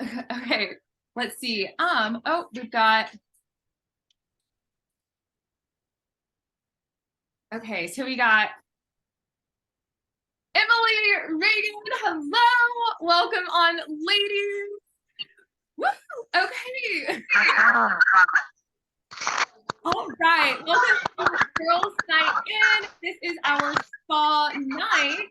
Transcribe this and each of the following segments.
Okay, let's see. Oh, we've got. Okay, so we got Emily Reagan. Hello, welcome on, ladies. Woo! Okay. All right, welcome to Girls Night In. This is our spa night.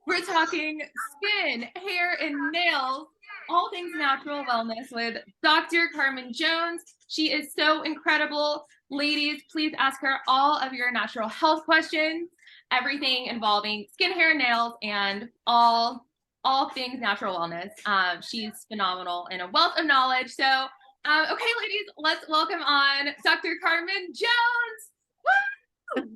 We're talking skin, hair, and nails, all things natural wellness with Dr. Carmen Jones. She is so incredible. Ladies, please ask her all of your natural health questions, everything involving skin, hair, nails, and all things natural wellness. She's phenomenal and a wealth of knowledge. So okay, ladies, let's welcome on Dr. Carmen Jones.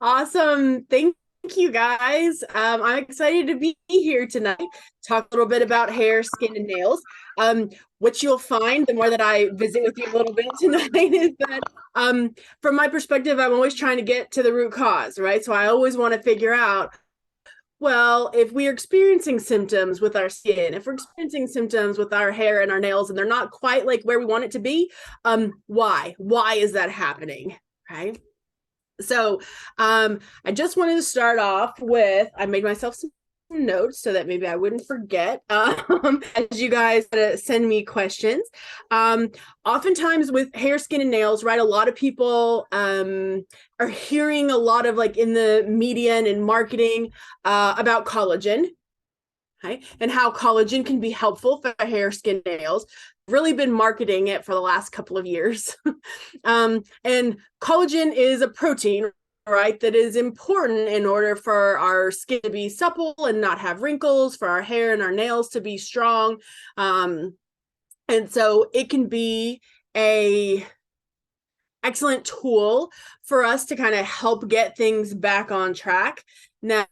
Awesome. Thank you, guys. I'm excited to be here tonight. Talk a little bit about hair, skin, and nails. What you'll find the more that I visit with you a little bit tonight is that from my perspective, I'm always trying to get to the root cause, right? So I always want to figure out, well, if we're experiencing symptoms with our skin, if we're experiencing symptoms with our hair and our nails, and they're not quite like where we want it to be, why? Why is that happening, right? So I just wanted to start off with, I made myself some notes so that maybe I wouldn't forget as you guys send me questions. Oftentimes with hair, skin, and nails, right, a lot of people are hearing a lot of like in the media and in marketing about collagen. Okay, and how collagen can be helpful for hair, skin, nails. Really been marketing it for the last couple of years. And collagen is a protein, right, that is important in order for our skin to be supple and not have wrinkles, for our hair and our nails to be strong. And so it can be a excellent tool for us to kind of help get things back on track. Now,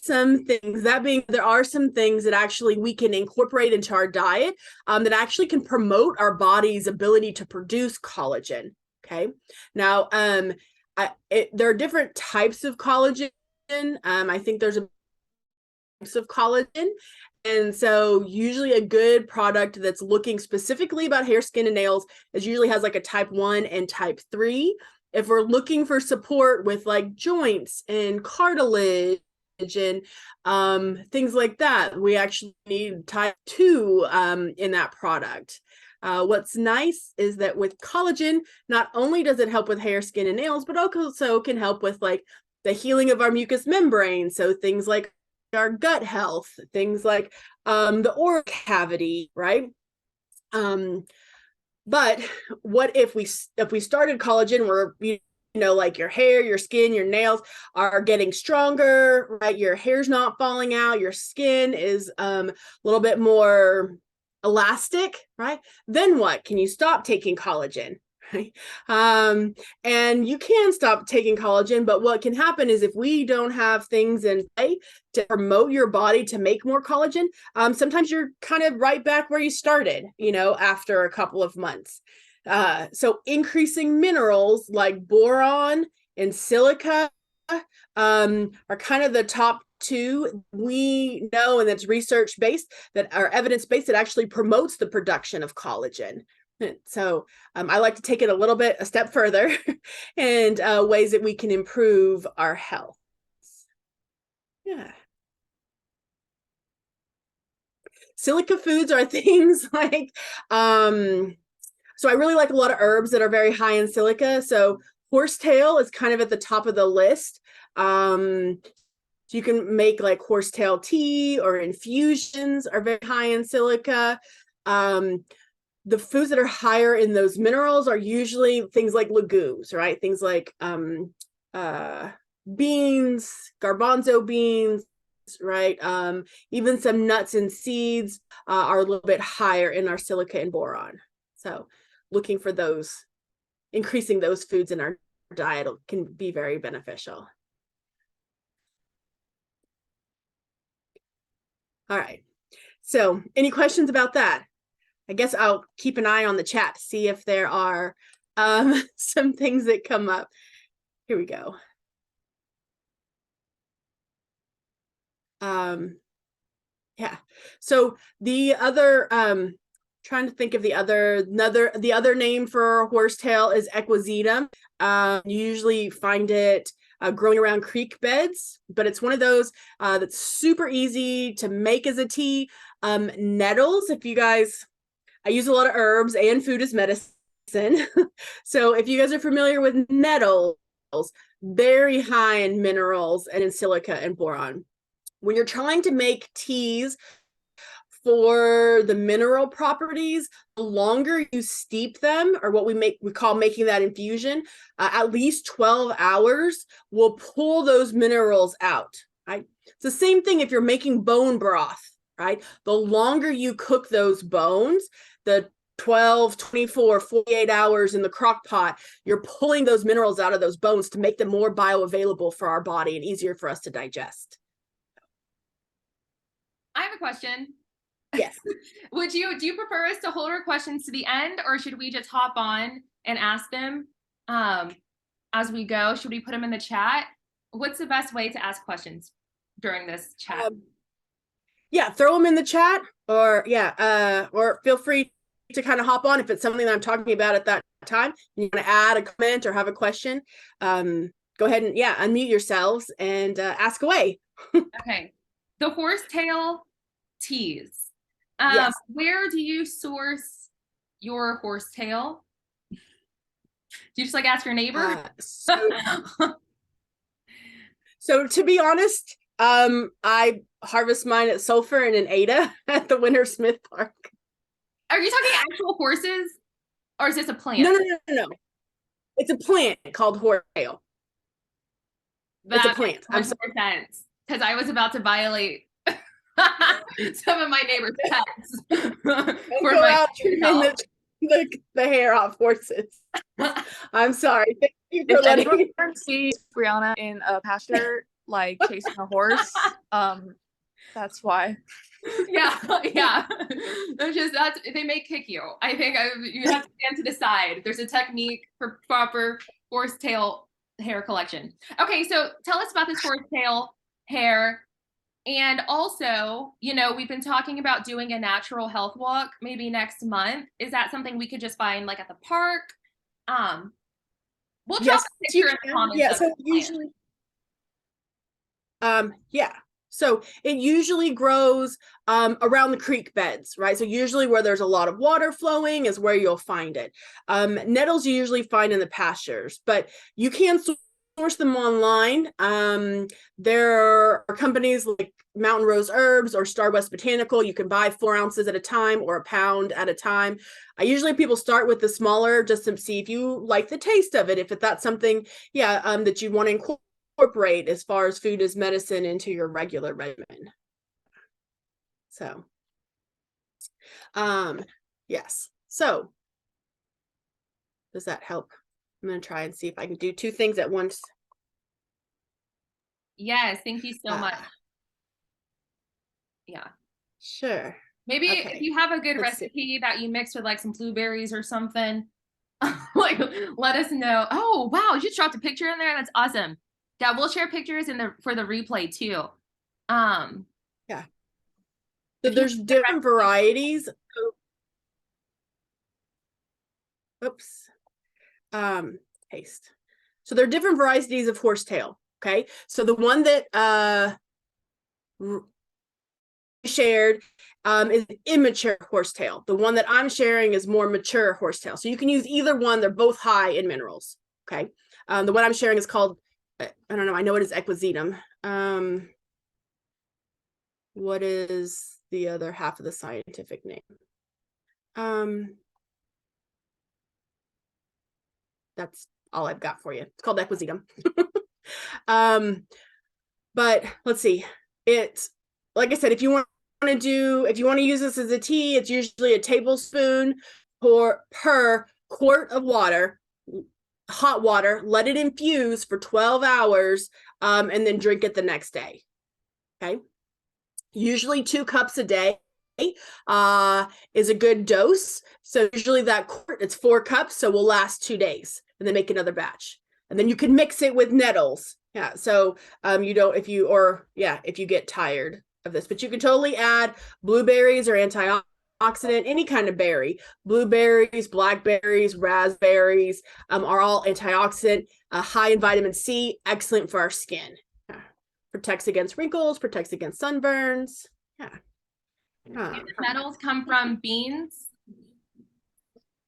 some things that being, there are some things that actually we can incorporate into our diet that actually can promote our body's ability to produce collagen. Okay. Now, there are different types of collagen. I think there's a types of collagen. And so usually a good product that's looking specifically about hair, skin, and nails is usually has like a type 1 and type 3. If we're looking for support with like joints and cartilage and things like that, we actually need type 2 in that product. What's nice is that with collagen, not only does it help with hair, skin, and nails, but also can help with like the healing of our mucous membrane. So things like our gut health, things like the oral cavity, right? But what if we started collagen where like your hair, your skin, your nails are getting stronger, right? Your hair's not falling out, your skin is a little bit more elastic, right? Then what? Can you stop taking collagen? Right? And you can stop taking collagen, but what can happen is if we don't have things in play to promote your body to make more collagen, sometimes you're kind of right back where you started, after a couple of months. So increasing minerals like boron and silica are kind of the top two. We know, and that's research based, that are evidence based, that actually promotes the production of collagen. So I like to take it a step further and ways that we can improve our health. Yeah. Silica foods are things like, so I really like a lot of herbs that are very high in silica. So horsetail is kind of at the top of the list. So you can make like horsetail tea, or infusions are very high in silica. The foods that are higher in those minerals are usually things like legumes, right? Things like beans, garbanzo beans, right? Even some nuts and seeds are a little bit higher in our silica and boron. So looking for those, increasing those foods in our diet can be very beneficial. All right. So any questions about that? I guess I'll keep an eye on the chat to see if there are some things that come up. Here we go. Yeah. So the other trying to think of the other name for horsetail is equisetum. You usually find it growing around creek beds, but it's one of those that's super easy to make as a tea. Nettles, if you guys, I use a lot of herbs and food as medicine. So if you guys are familiar with nettles, very high in minerals and in silica and boron. When you're trying to make teas for the mineral properties, the longer you steep them, or what we call making that infusion, at least 12 hours will pull those minerals out, right? It's the same thing if you're making bone broth, right? The longer you cook those bones, the 12, 24, 48 hours in the crock pot, you're pulling those minerals out of those bones to make them more bioavailable for our body and easier for us to digest. I have a question. Yes. Do you prefer us to hold our questions to the end, or should we just hop on and ask them as we go? Should we put them in the chat? What's the best way to ask questions during this chat? Yeah, throw them in the chat, or or feel free to kind of hop on if it's something that I'm talking about at that time. You want to add a comment or have a question, go ahead and unmute yourselves and ask away. Okay, the horsetail teas. Yes. Where do you source your horsetail? Do you just like ask your neighbor? So to be honest, I harvest mine at Sulphur and in Ada at the Winter Smith Park. Are you talking actual horses, or is this a plant? No. It's a plant called horsetail. It's a plant. That makes more sense, because I was about to violate some of my neighbor's pets. Go out the hair off horses. I'm sorry. Thank you for letting me see Brianna in a pasture, like chasing a horse. That's why. Yeah. They may kick you. I think you have to stand to the side. There's a technique for proper horsetail hair collection. Okay, so tell us about this horsetail hair. And also, we've been talking about doing a natural health walk maybe next month. Is that something we could just find like at the park? We'll drop a picture in the comments. Yeah, so usually, so it usually grows around the creek beds, right? So usually where there's a lot of water flowing is where you'll find it. Nettles you usually find in the pastures, but you can source them online. There are companies like Mountain Rose Herbs or Star West Botanical. You can buy 4 ounces at a time or a pound at a time. I usually people start with the smaller just to see if you like the taste of it, if that's something that you want to incorporate as far as food as medicine into your regular regimen. So yes, so does that help? I'm going to try and see if I can do 2 things at once. Yes, thank you so much. Yeah. Sure. Maybe if you have a good recipe that you mix with like some blueberries or something, like let us know. Oh, wow, you just dropped a picture in there. That's awesome. Yeah, we'll share pictures for the replay too. Yeah. So there's different varieties. Oops. Paste. So there are different varieties of horsetail. Okay. So the one that shared is immature horsetail. The one that I'm sharing is more mature horsetail. So you can use either one. They're both high in minerals. Okay. The one I'm sharing is called, I don't know, I know it is equisetum. What is the other half of the scientific name? That's all I've got for you. It's called equisetum. But let's see. It's like I said, if you want to use this as a tea, it's usually a tablespoon per quart of water, hot water. Let it infuse for 12 hours, and then drink it the next day. Okay. Usually 2 cups a day is a good dose. So usually that quart, it's 4 cups, so will last 2 days, and then make another batch. And then you can mix it with nettles. Yeah. So if you get tired, of this, but you can totally add blueberries or antioxidant, any kind of berry. Blueberries, blackberries, raspberries are all antioxidant, high in vitamin C, excellent for our skin. Yeah. Protects against wrinkles, protects against sunburns. Yeah. The metals come from beans,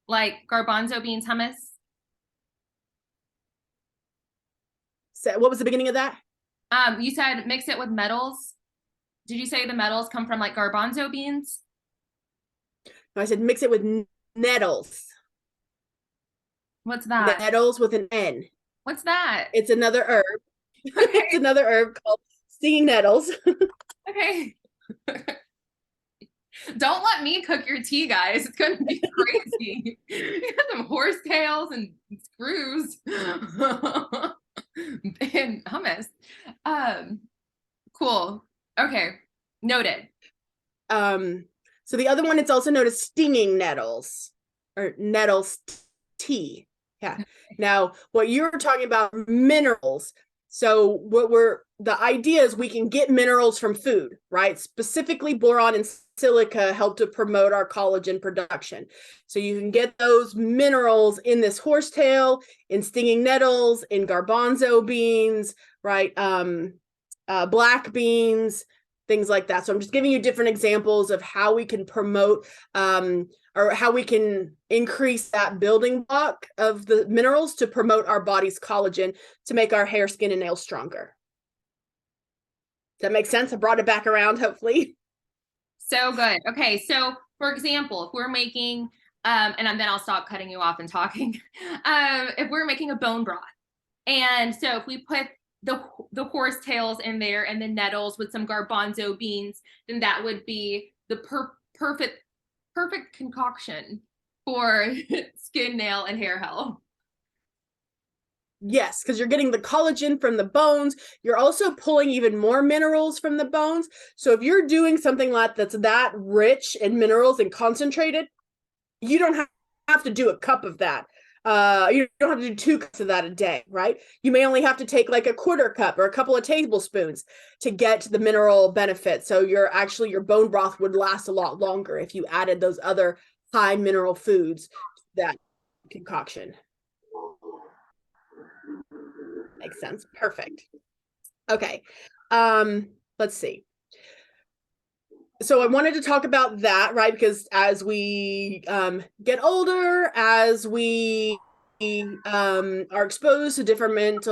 like garbanzo beans, hummus. So what was the beginning of that? You said mix it with metals. Did you say the metals come from like garbanzo beans? No, I said mix it with nettles. What's that? Nettles with an N. What's that? It's another herb. Okay. It's another herb called stinging nettles. Okay. Don't let me cook your tea, guys. It's going to be crazy. You got some horsetails and screws and hummus. Cool. Okay. Noted. So the other one, it's also known as stinging nettles or nettles tea. Yeah. Now, what you're talking about, minerals. So the idea is we can get minerals from food, right? Specifically boron and silica help to promote our collagen production. So you can get those minerals in this horsetail, in stinging nettles, in garbanzo beans, right? Black beans, things like that. So I'm just giving you different examples of how we can promote or how we can increase that building block of the minerals to promote our body's collagen to make our hair, skin, and nails stronger. Does that make sense? I brought it back around, hopefully. So good. Okay. So for example, if we're making, and then I'll stop cutting you off and talking. If we're making a bone broth, and so if we put the horsetails in there and the nettles with some garbanzo beans, then that would be the perfect concoction for skin, nail, and hair health. Yes, because you're getting the collagen from the bones. You're also pulling even more minerals from the bones. So if you're doing something like that's that rich in minerals and concentrated, you don't have to do a cup of that. You don't have to do 2 cups of that a day, right? You may only have to take like a quarter cup or a couple of tablespoons to get the mineral benefit. So your bone broth would last a lot longer if you added those other high mineral foods to that concoction. Makes sense. Perfect. Okay. Let's see. So I wanted to talk about that, right? Because as we get older, as we are exposed to different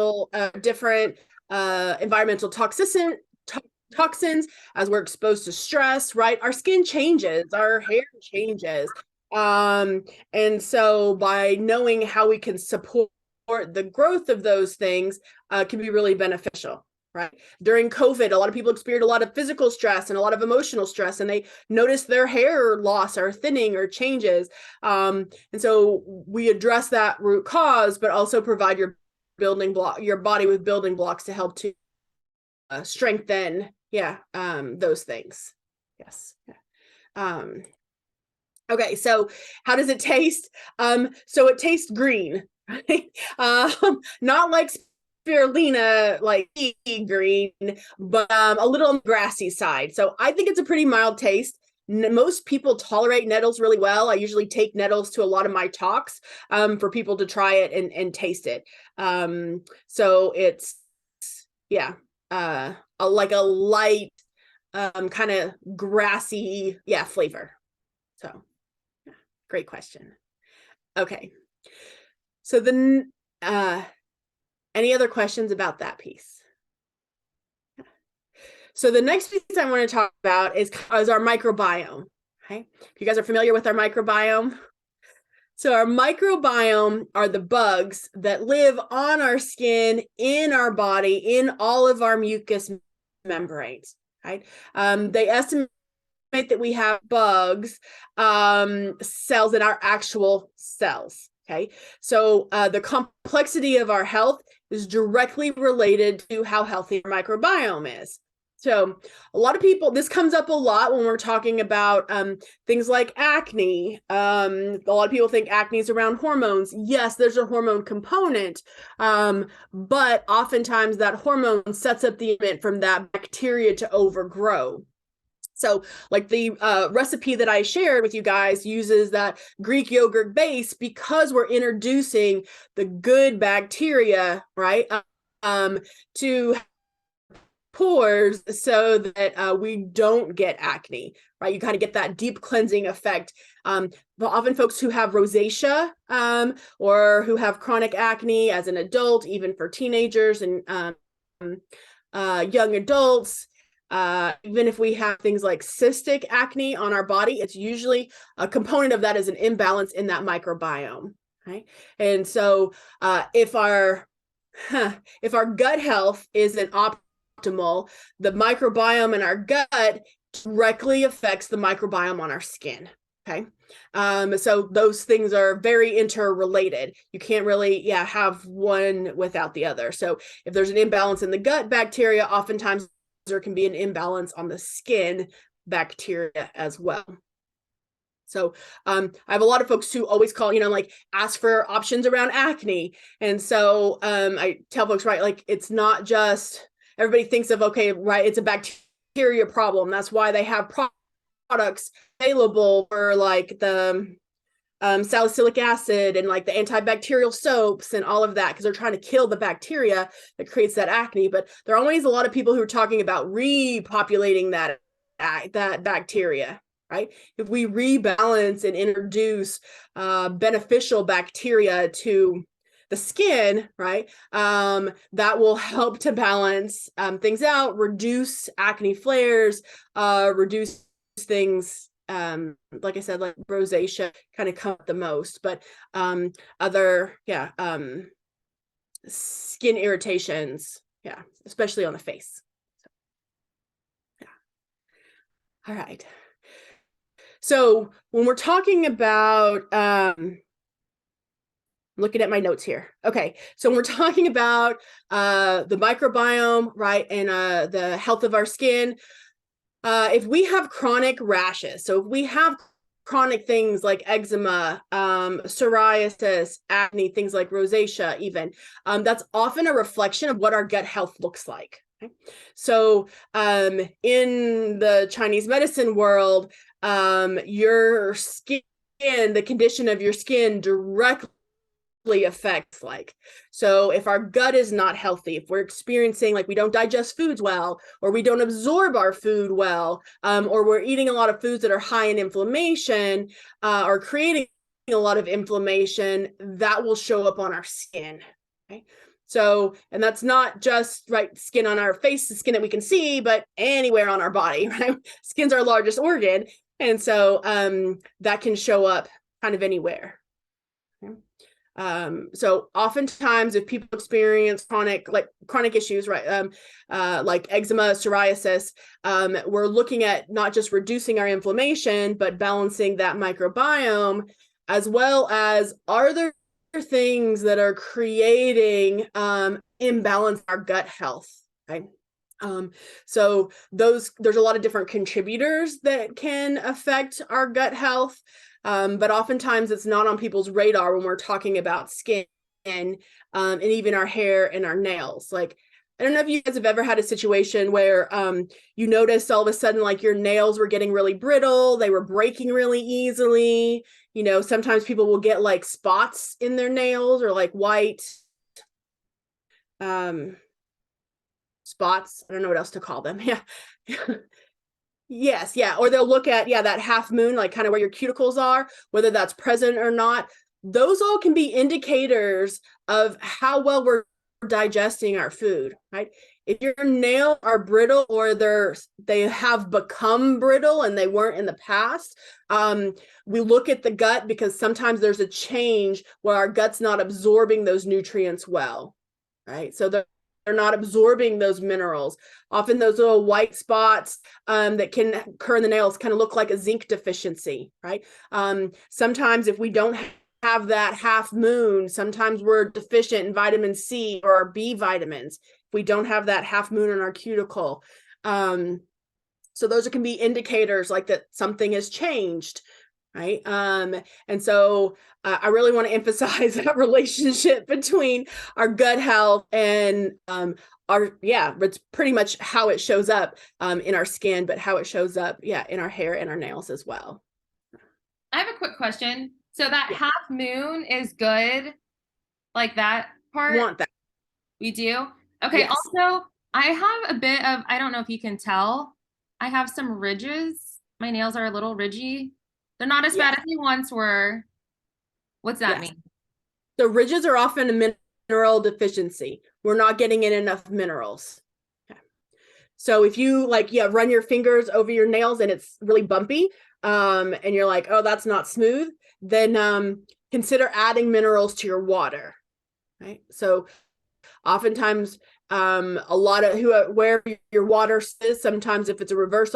environmental toxins, as we're exposed to stress, right? Our skin changes, our hair changes. And so by knowing how we can support the growth of those things can be really beneficial. Right. During COVID, a lot of people experienced a lot of physical stress and a lot of emotional stress, and they noticed their hair loss or thinning or changes. And so we address that root cause, but also provide your body with building blocks to help to strengthen, those things. Yes. Okay, so how does it taste? So it tastes green, right? Not like spirulina, like green, but a little on the grassy side. So I think it's a pretty mild taste. Most people tolerate nettles really well. I usually take nettles to a lot of my talks for people to try it and taste it. So it's, like a light kind of grassy, flavor. So great question. Okay. So then, any other questions about that piece? So the next piece I want to talk about is our microbiome. Okay, if you guys are familiar with our microbiome. So our microbiome are the bugs that live on our skin, in our body, in all of our mucous membranes. Right? They estimate that we have bugs cells in our actual cells. Okay, so the complexity of our health is directly related to how healthy our microbiome is. So a lot of people, this comes up a lot when we're talking about things like acne. A lot of people think acne is around hormones. Yes, there's a hormone component, but oftentimes that hormone sets up the event from that bacteria to overgrow. So like the recipe that I shared with you guys uses that Greek yogurt base because we're introducing the good bacteria, right, to pores so that we don't get acne, right? You kind of get that deep cleansing effect. But often folks who have rosacea or who have chronic acne as an adult, even for teenagers and young adults, even if we have things like cystic acne on our body, it's usually a component of that is an imbalance in that microbiome, right? And so if our gut health isn't optimal, the microbiome in our gut directly affects the microbiome on our skin. Okay. So those things are very interrelated. You can't really, have one without the other. So if there's an imbalance in the gut bacteria, oftentimes there can be an imbalance on the skin bacteria as well. So I have a lot of folks who always call, like ask for options around acne. And so I tell folks, right, like it's not just, everybody thinks of, okay, right, it's a bacteria problem. That's why they have products available for like the salicylic acid and like the antibacterial soaps and all of that, because they're trying to kill the bacteria that creates that acne. But there are always a lot of people who are talking about repopulating that bacteria, right? If we rebalance and introduce beneficial bacteria to the skin, right, that will help to balance things out, reduce acne flares, reduce things, like I said, like rosacea kind of come up the most, but other, skin irritations, especially on the face. So, all right. So when we're talking about, looking at my notes here. Okay, so when we're talking about the microbiome, right, and the health of our skin, if we have chronic rashes, so if we have chronic things like eczema, psoriasis, acne, things like rosacea even, that's often a reflection of what our gut health looks like. Okay? So in the Chinese medicine world, your skin, the condition of your skin directly affects so if our gut is not healthy, if we're experiencing like we don't digest foods well, or we don't absorb our food well, or we're eating a lot of foods that are high in inflammation, or creating a lot of inflammation, that will show up on our skin. Okay. So, and that's not just skin on our face, the skin that we can see, but anywhere on our body, right? Skin's our largest organ. And so that can show up kind of anywhere. Okay. So oftentimes if people experience chronic issues, right, like eczema, psoriasis, we're looking at not just reducing our inflammation, but balancing that microbiome, as well as are there things that are creating imbalance in our gut health, right? So there's a lot of different contributors that can affect our gut health. But oftentimes it's not on people's radar when we're talking about skin and even our hair and our nails. Like, I don't know if you guys have ever had a situation where you notice all of a sudden like your nails were getting really brittle, they were breaking really easily. Sometimes people will get like spots in their nails or like white spots. I don't know what else to call them. Yeah. Yes, yeah. Or they'll look at, that half moon, like kind of where your cuticles are, whether that's present or not. Those all can be indicators of how well we're digesting our food, right? If your nails are brittle or they have become brittle and they weren't in the past, we look at the gut because sometimes there's a change where our gut's not absorbing those nutrients well, right? So they're not absorbing those minerals. Often those little white spots that can occur in the nails kind of look like a zinc deficiency, right? Sometimes if we don't have that half moon, sometimes we're deficient in vitamin C or our B vitamins. If we don't have that half moon in our cuticle. So those can be indicators like that something has changed, right? And so I really want to emphasize that relationship between our gut health and it's pretty much how it shows up in our skin, but how it shows up, in our hair and our nails as well. I have a quick question. So that half moon is good, like that part? You want that. We do? Okay, Yes. also, I have a bit of, I don't know if you can tell, I have some ridges. My nails are a little ridgy. They're not as bad as they once were. What's that mean? The ridges are often a mineral deficiency. We're not getting in enough minerals. Okay. So if you run your fingers over your nails and it's really bumpy, and you're like, oh, that's not smooth, then consider adding minerals to your water. Right. So oftentimes, a lot of where your water is, sometimes if it's a reverse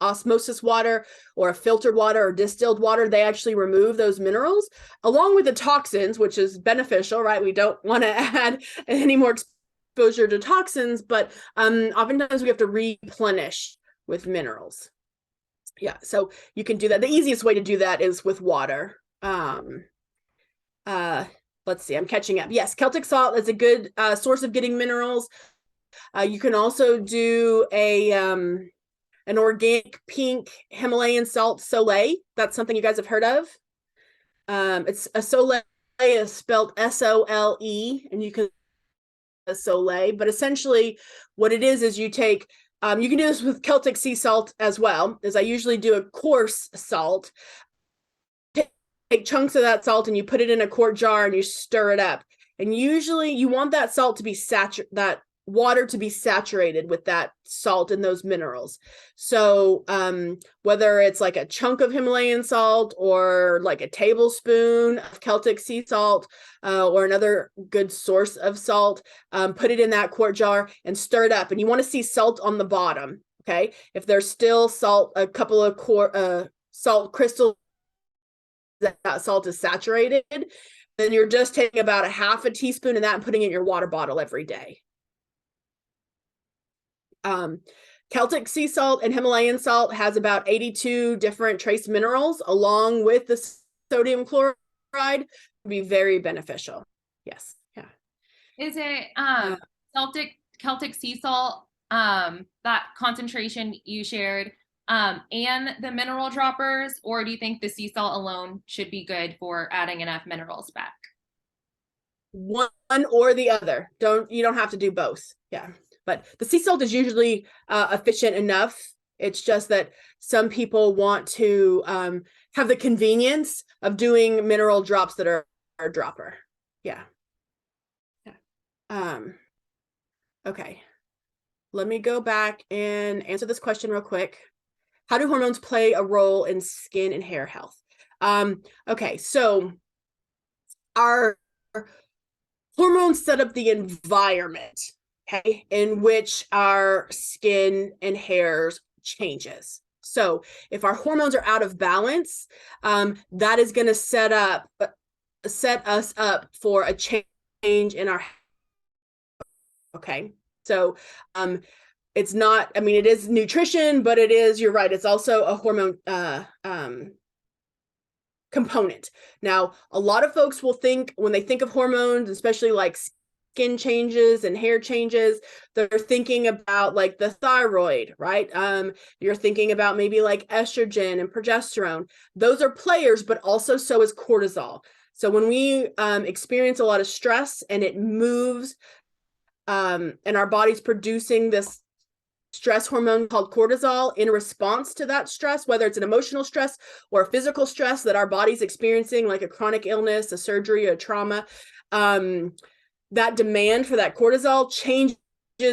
osmosis water or a filtered water or distilled water, they actually remove those minerals along with the toxins, which is beneficial, right? We don't want to add any more exposure to toxins, but oftentimes we have to replenish with minerals. Yeah, so you can do that. The easiest way to do that is with water. Let's see, I'm catching up. Yes, Celtic salt is a good source of getting minerals. You can also do an organic pink Himalayan salt, Soleil. That's something you guys have heard of. It's a Soleil is spelled S-O-L-E, and you can Soleil. But essentially, what it is you take. You can do this with Celtic sea salt as well, as I usually do a coarse salt. Take chunks of that salt and you put it in a quart jar and you stir it up. And usually you want that salt to be that water to be saturated with that salt and those minerals. So whether it's like a chunk of Himalayan salt or like a tablespoon of Celtic sea salt or another good source of salt, put it in that quart jar and stir it up. And you want to see salt on the bottom. Okay. If there's still salt, a couple of salt crystals, that salt is saturated, then you're just taking about a half a teaspoon of that and putting it in your water bottle every day. Celtic sea salt and Himalayan salt has about 82 different trace minerals along with the sodium chloride. Be very beneficial. Yes. Yeah. Is it Celtic sea salt, that concentration you shared, and the mineral droppers, or do you think the sea salt alone should be good for adding enough minerals back? One or the other. You don't have to do both. Yeah. But the sea salt is usually efficient enough. It's just that some people want to have the convenience of doing mineral drops that are a dropper. Yeah. Okay. Let me go back and answer this question real quick. How do hormones play a role in skin and hair health? Okay, so our hormones set up the environment, okay, in which our skin and hairs changes. So if our hormones are out of balance, that is going to set us up for a change in our. Okay, so it's not, I mean, it is nutrition, but you're right, it's also a hormone component. Now, a lot of folks will think, when they think of hormones, especially like skin changes and hair changes, they're thinking about like the thyroid, right? You're thinking about maybe like estrogen and progesterone. Those are players, but also so is cortisol. So when we experience a lot of stress and it moves, and our body's producing this stress hormone called cortisol in response to that stress, whether it's an emotional stress or a physical stress that our body's experiencing, like a chronic illness, a surgery, a trauma, that demand for that cortisol changes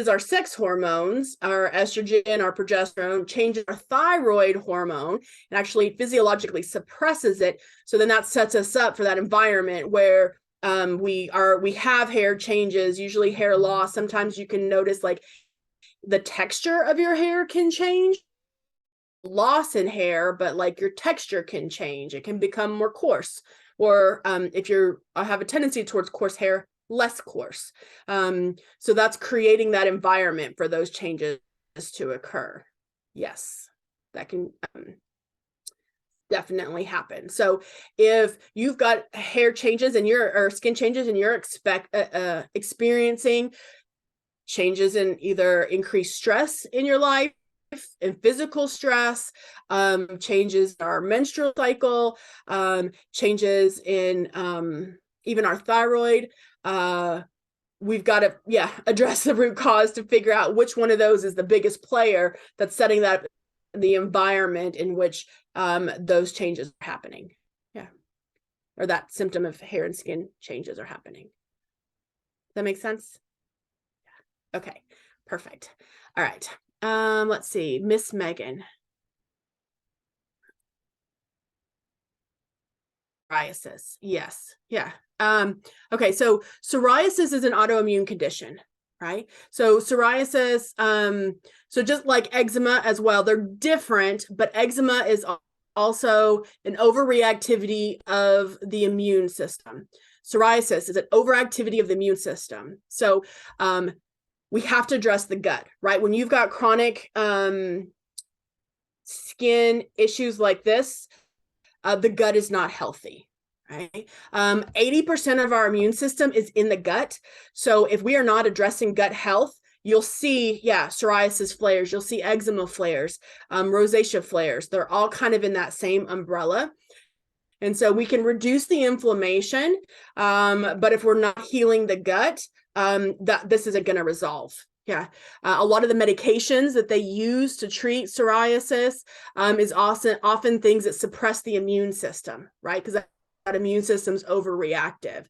our sex hormones, our estrogen, our progesterone, changes our thyroid hormone, and actually physiologically suppresses it. So then that sets us up for that environment where we have hair changes, usually hair loss. Sometimes you can notice like the texture of your hair can change, loss in hair, but like your texture can change. It can become more coarse, or if I have a tendency towards coarse hair, less coarse. So that's creating that environment for those changes to occur. Yes, that can. definitely happen. So if you've got hair changes and or skin changes and you're experiencing changes in either increased stress in your life and physical stress, changes in our menstrual cycle, changes in even our thyroid, we've got to address the root cause to figure out which one of those is the biggest player that's setting that the environment in which those changes are happening. Or that symptom of hair and skin changes are happening. Does that make sense? Okay, perfect. All right. Let's see, Miss Megan. Psoriasis. Yes. Yeah. Okay, so psoriasis is an autoimmune condition, right? So psoriasis, so just like eczema as well, they're different, but eczema is also an overreactivity of the immune system. Psoriasis is an overactivity of the immune system. So we have to address the gut, right? When you've got chronic skin issues like this, the gut is not healthy, right? 80% of our immune system is in the gut. So if we are not addressing gut health, you'll see, psoriasis flares, you'll see eczema flares, rosacea flares. They're all kind of in that same umbrella. And so we can reduce the inflammation, but if we're not healing the gut, this isn't going to resolve. A lot of the medications that they use to treat psoriasis is often things that suppress the immune system, right? Because that immune system's overreactive.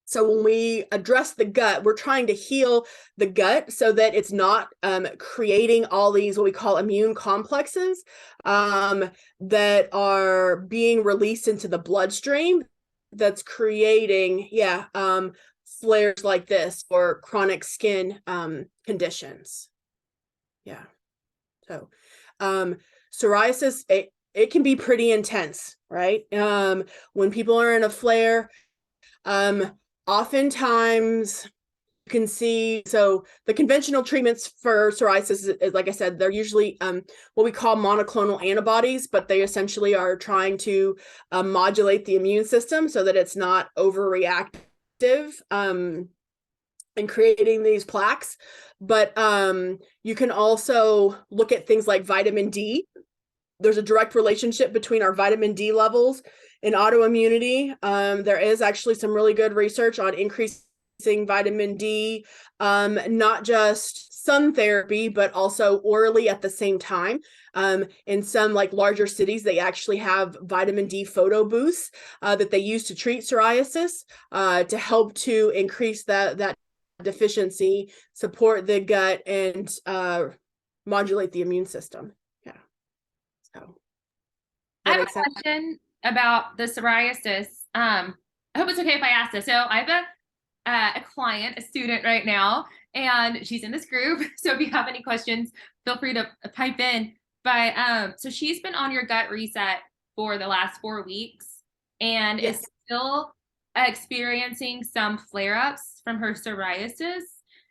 So when we address the gut, we're trying to heal the gut so that it's not creating all these what we call immune complexes that are being released into the bloodstream that's creating, flares like this or chronic skin conditions. So psoriasis, it can be pretty intense, right? When people are in a flare, oftentimes you can see, so the conventional treatments for psoriasis is, like I said, they're usually what we call monoclonal antibodies, but they essentially are trying to modulate the immune system so that it's not overreactive and creating these plaques. But you can also look at things like vitamin D. There's a direct relationship between our vitamin D levels and autoimmunity. There is actually some really good research on increasing vitamin D, not just sun therapy, but also orally at the same time. In some like larger cities, they actually have vitamin D photo booths that they use to treat psoriasis to help to increase that deficiency, support the gut, and modulate the immune system. So I have a question about the psoriasis. I hope it's okay if I ask this. So I have a client, a student right now, and she's in this group. So if you have any questions, feel free to pipe in. But so she's been on your gut reset for the last 4 weeks and is still experiencing some flare-ups from her psoriasis.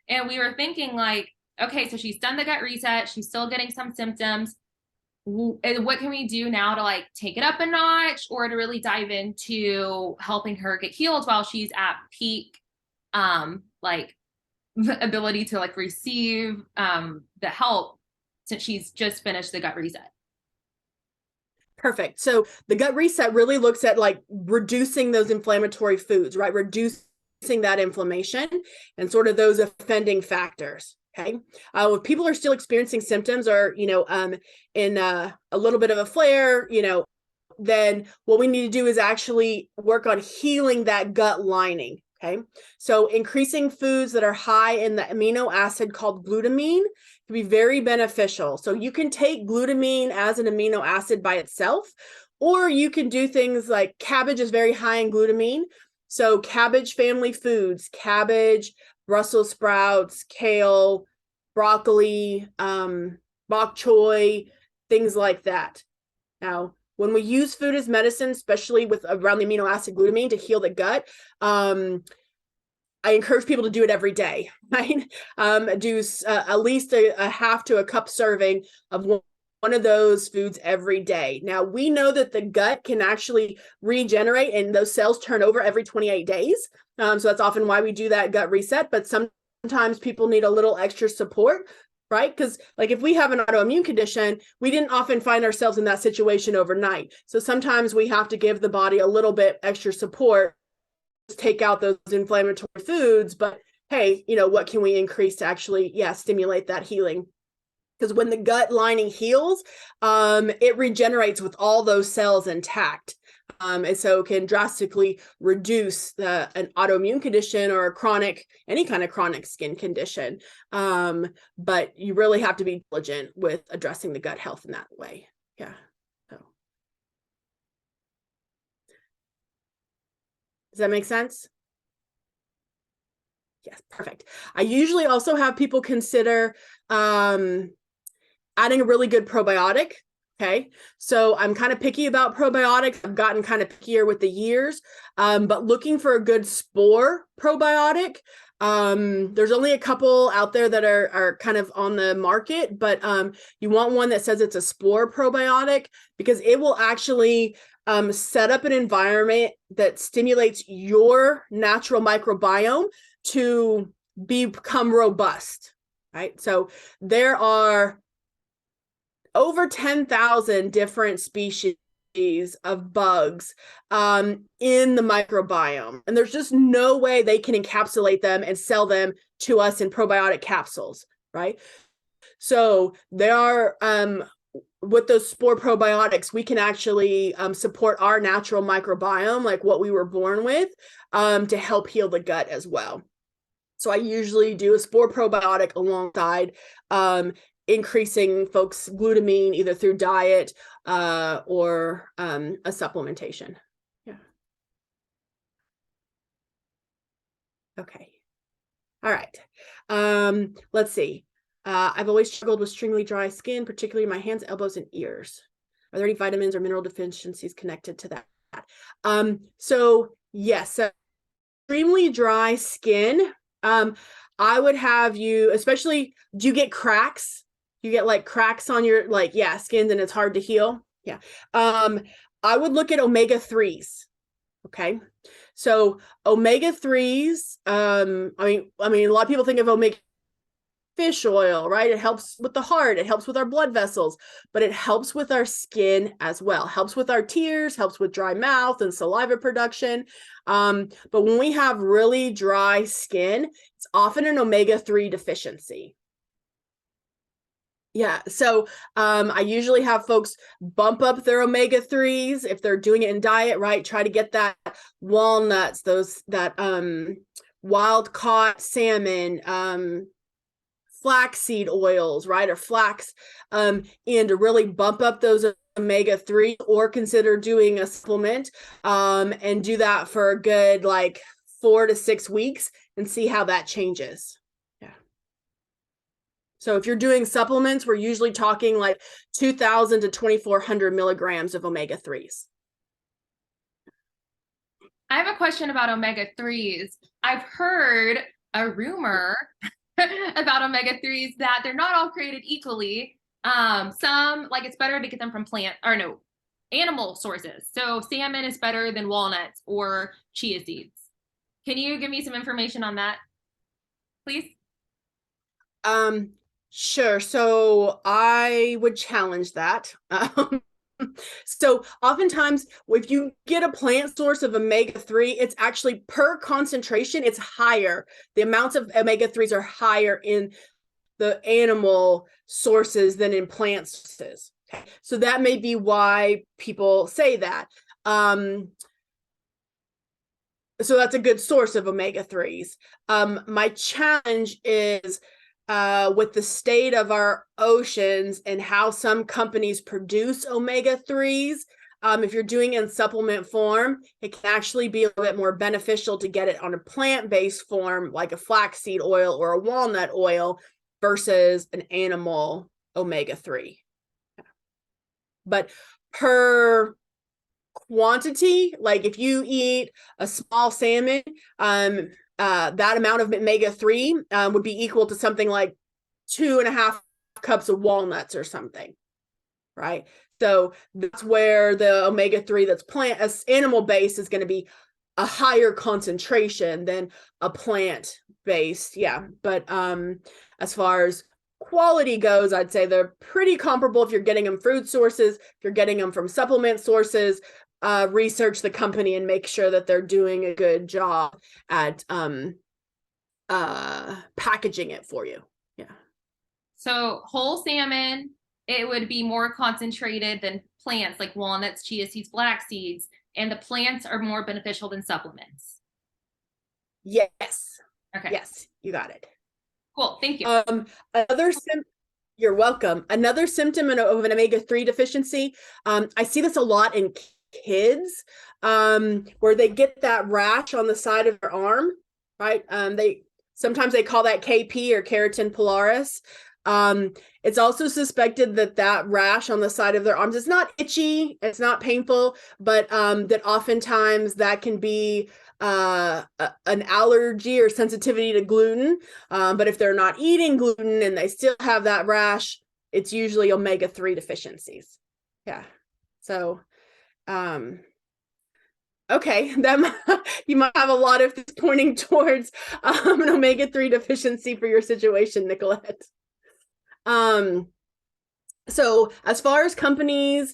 And we were thinking like, okay, so she's done the gut reset. She's still getting some symptoms. What can we do now to like take it up a notch or to really dive into helping her get healed while she's at peak like ability to like receive the help since she's just finished the gut reset? Perfect. So the gut reset really looks at like reducing those inflammatory foods, right? Reducing that inflammation and sort of those offending factors. Okay. If people are still experiencing symptoms or, in a little bit of a flare, then what we need to do is actually work on healing that gut lining. Okay. So increasing foods that are high in the amino acid called glutamine can be very beneficial. So you can take glutamine as an amino acid by itself, or you can do things like cabbage is very high in glutamine. So cabbage family foods, cabbage, Brussels sprouts, kale, broccoli, bok choy, things like that. Now, when we use food as medicine, especially with around the amino acid glutamine to heal the gut, I encourage people to do it every day, right? Do at least a half to a cup serving of one of those foods every day. Now, we know that the gut can actually regenerate and those cells turn over every 28 days. So that's often why we do that gut reset. But sometimes people need a little extra support, right? Because like if we have an autoimmune condition, we didn't often find ourselves in that situation overnight. So sometimes we have to give the body a little bit extra support, take out those inflammatory foods. But hey, what can we increase to actually, stimulate that healing? Because when the gut lining heals, it regenerates with all those cells intact. And so can drastically reduce an autoimmune condition or any kind of chronic skin condition. But you really have to be diligent with addressing the gut health in that way. Yeah. So. Does that make sense? Yes, perfect. I usually also have people consider adding a really good probiotic. Okay, so I'm kind of picky about probiotics. I've gotten kind of pickier with the years, but looking for a good spore probiotic. There's only a couple out there that are kind of on the market, but you want one that says it's a spore probiotic because it will actually set up an environment that stimulates your natural microbiome to become robust, right? So there are over 10,000 different species of bugs in the microbiome. And there's just no way they can encapsulate them and sell them to us in probiotic capsules, right? So there are, with those spore probiotics, we can actually support our natural microbiome, like what we were born with, to help heal the gut as well. So I usually do a spore probiotic alongside increasing folks' glutamine either through diet or a supplementation. Yeah. Okay. All right. Let's see. I've always struggled with extremely dry skin, particularly my hands, elbows, and ears. Are there any vitamins or mineral deficiencies connected to that? So yes, so extremely dry skin. I would have you, especially, do you get cracks? You get like cracks on your skin and it's hard to heal. Yeah. I would look at omega-3s. Okay. So omega-3s, I mean, a lot of people think of omega fish oil, right? It helps with the heart, it helps with our blood vessels, but it helps with our skin as well. Helps with our tears, helps with dry mouth and saliva production. But when we have really dry skin, it's often an omega-3 deficiency. Yeah, so I usually have folks bump up their omega-3s if they're doing it in diet, right? Try to get that walnuts, that wild caught salmon, flaxseed oils, right? Or flax, and to really bump up those omega-3, or consider doing a supplement and do that for a good 4 to 6 weeks and see how that changes. So if you're doing supplements, we're usually talking 2,000 to 2,400 milligrams of omega-3s. I have a question about omega-3s. I've heard a rumor about omega-3s that they're not all created equally. Some, it's better to get them from animal sources. So salmon is better than walnuts or chia seeds. Can you give me some information on that, please? Sure. So I would challenge that. So oftentimes, if you get a plant source of omega-3, it's actually per concentration, it's higher. The amounts of omega-3s are higher in the animal sources than in plant sources. Okay. So that may be why people say that. So that's a good source of omega-3s. My challenge is with the state of our oceans and how some companies produce omega-3s, if you're doing it in supplement form, it can actually be a little bit more beneficial to get it on a plant-based form, like a flaxseed oil or a walnut oil, versus an animal omega-3. But per quantity, if you eat a small salmon, that amount of omega-3 would be equal to something like 2.5 cups of walnuts or something. right? So that's where the omega-3 that's animal-based is going to be a higher concentration than a plant-based. Yeah. But as far as quality goes, I'd say they're pretty comparable if you're getting them fruit sources, if you're getting them from supplement sources. Research the company and make sure that they're doing a good job at packaging it for you. Yeah. So whole salmon, it would be more concentrated than plants like walnuts, chia seeds, flax seeds, and the plants are more beneficial than supplements. Yes. Okay. Yes, you got it. Cool. Thank you. You're welcome. Another symptom of an omega-3 deficiency, I see this a lot in kids, where they get that rash on the side of their arm, right? Sometimes they call that KP or keratin pilaris. It's also suspected that rash on the side of their arms is not itchy, it's not painful, but that oftentimes that can be an allergy or sensitivity to gluten. But if they're not eating gluten and they still have that rash, it's usually omega-3 deficiencies. Yeah. So, okay, you might have a lot of this pointing towards an omega-3 deficiency for your situation, Nicolette. So as far as companies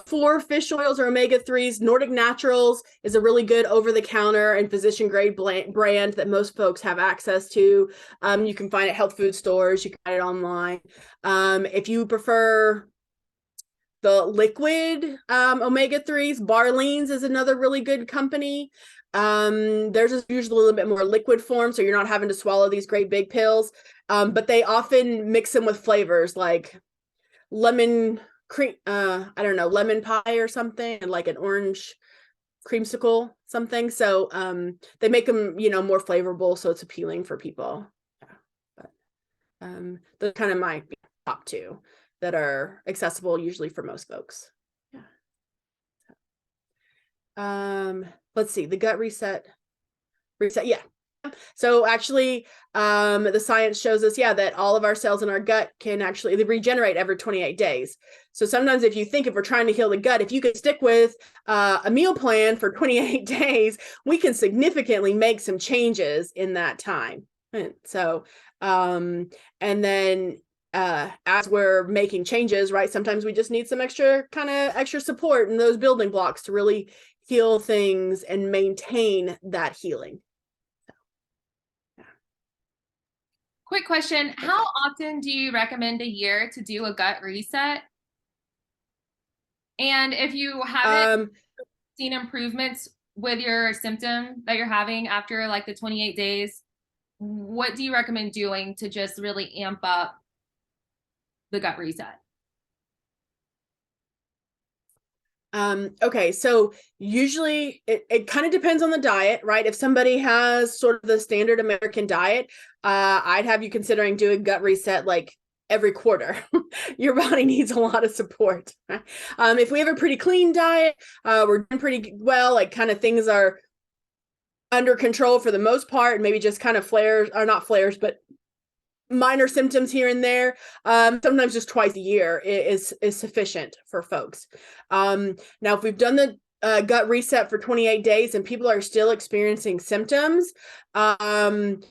for fish oils or omega-3s, Nordic Naturals is a really good over-the-counter and physician-grade brand that most folks have access to. You can find it at health food stores. You can find it online. If you prefer the liquid omega-3s, Barleans is another really good company. Theirs is usually a little bit more liquid form, so you're not having to swallow these great big pills. But they often mix them with flavors like lemon cream, I don't know, lemon pie or something, and like an orange creamsicle, something. So they make them, more flavorful, so it's appealing for people. Yeah. But those kind of my top two that are accessible usually for most folks. Yeah. Let's see, the gut reset. Yeah. So actually, the science shows us, that all of our cells in our gut can actually regenerate every 28 days. So sometimes if we're trying to heal the gut, if you could stick with a meal plan for 28 days, we can significantly make some changes in that time. And so, and then as we're making changes, right, sometimes we just need some extra support in those building blocks to really heal things and maintain that healing. Quick question. How often do you recommend a year to do a gut reset? And if you haven't seen improvements with your symptom that you're having after like the 28 days, what do you recommend doing to just really amp up the gut reset? Okay, so usually it kind of depends on the diet, right? If somebody has sort of the standard American diet, I'd have you considering doing gut reset like every quarter. Your body needs a lot of support. If we have a pretty clean diet, we're doing pretty well, like kind of things are under control for the most part, and maybe just kind of flares, or not flares, but minor symptoms here and there. Sometimes just twice a year is sufficient for folks. Now, if we've done the gut reset for 28 days and people are still experiencing symptoms, I'm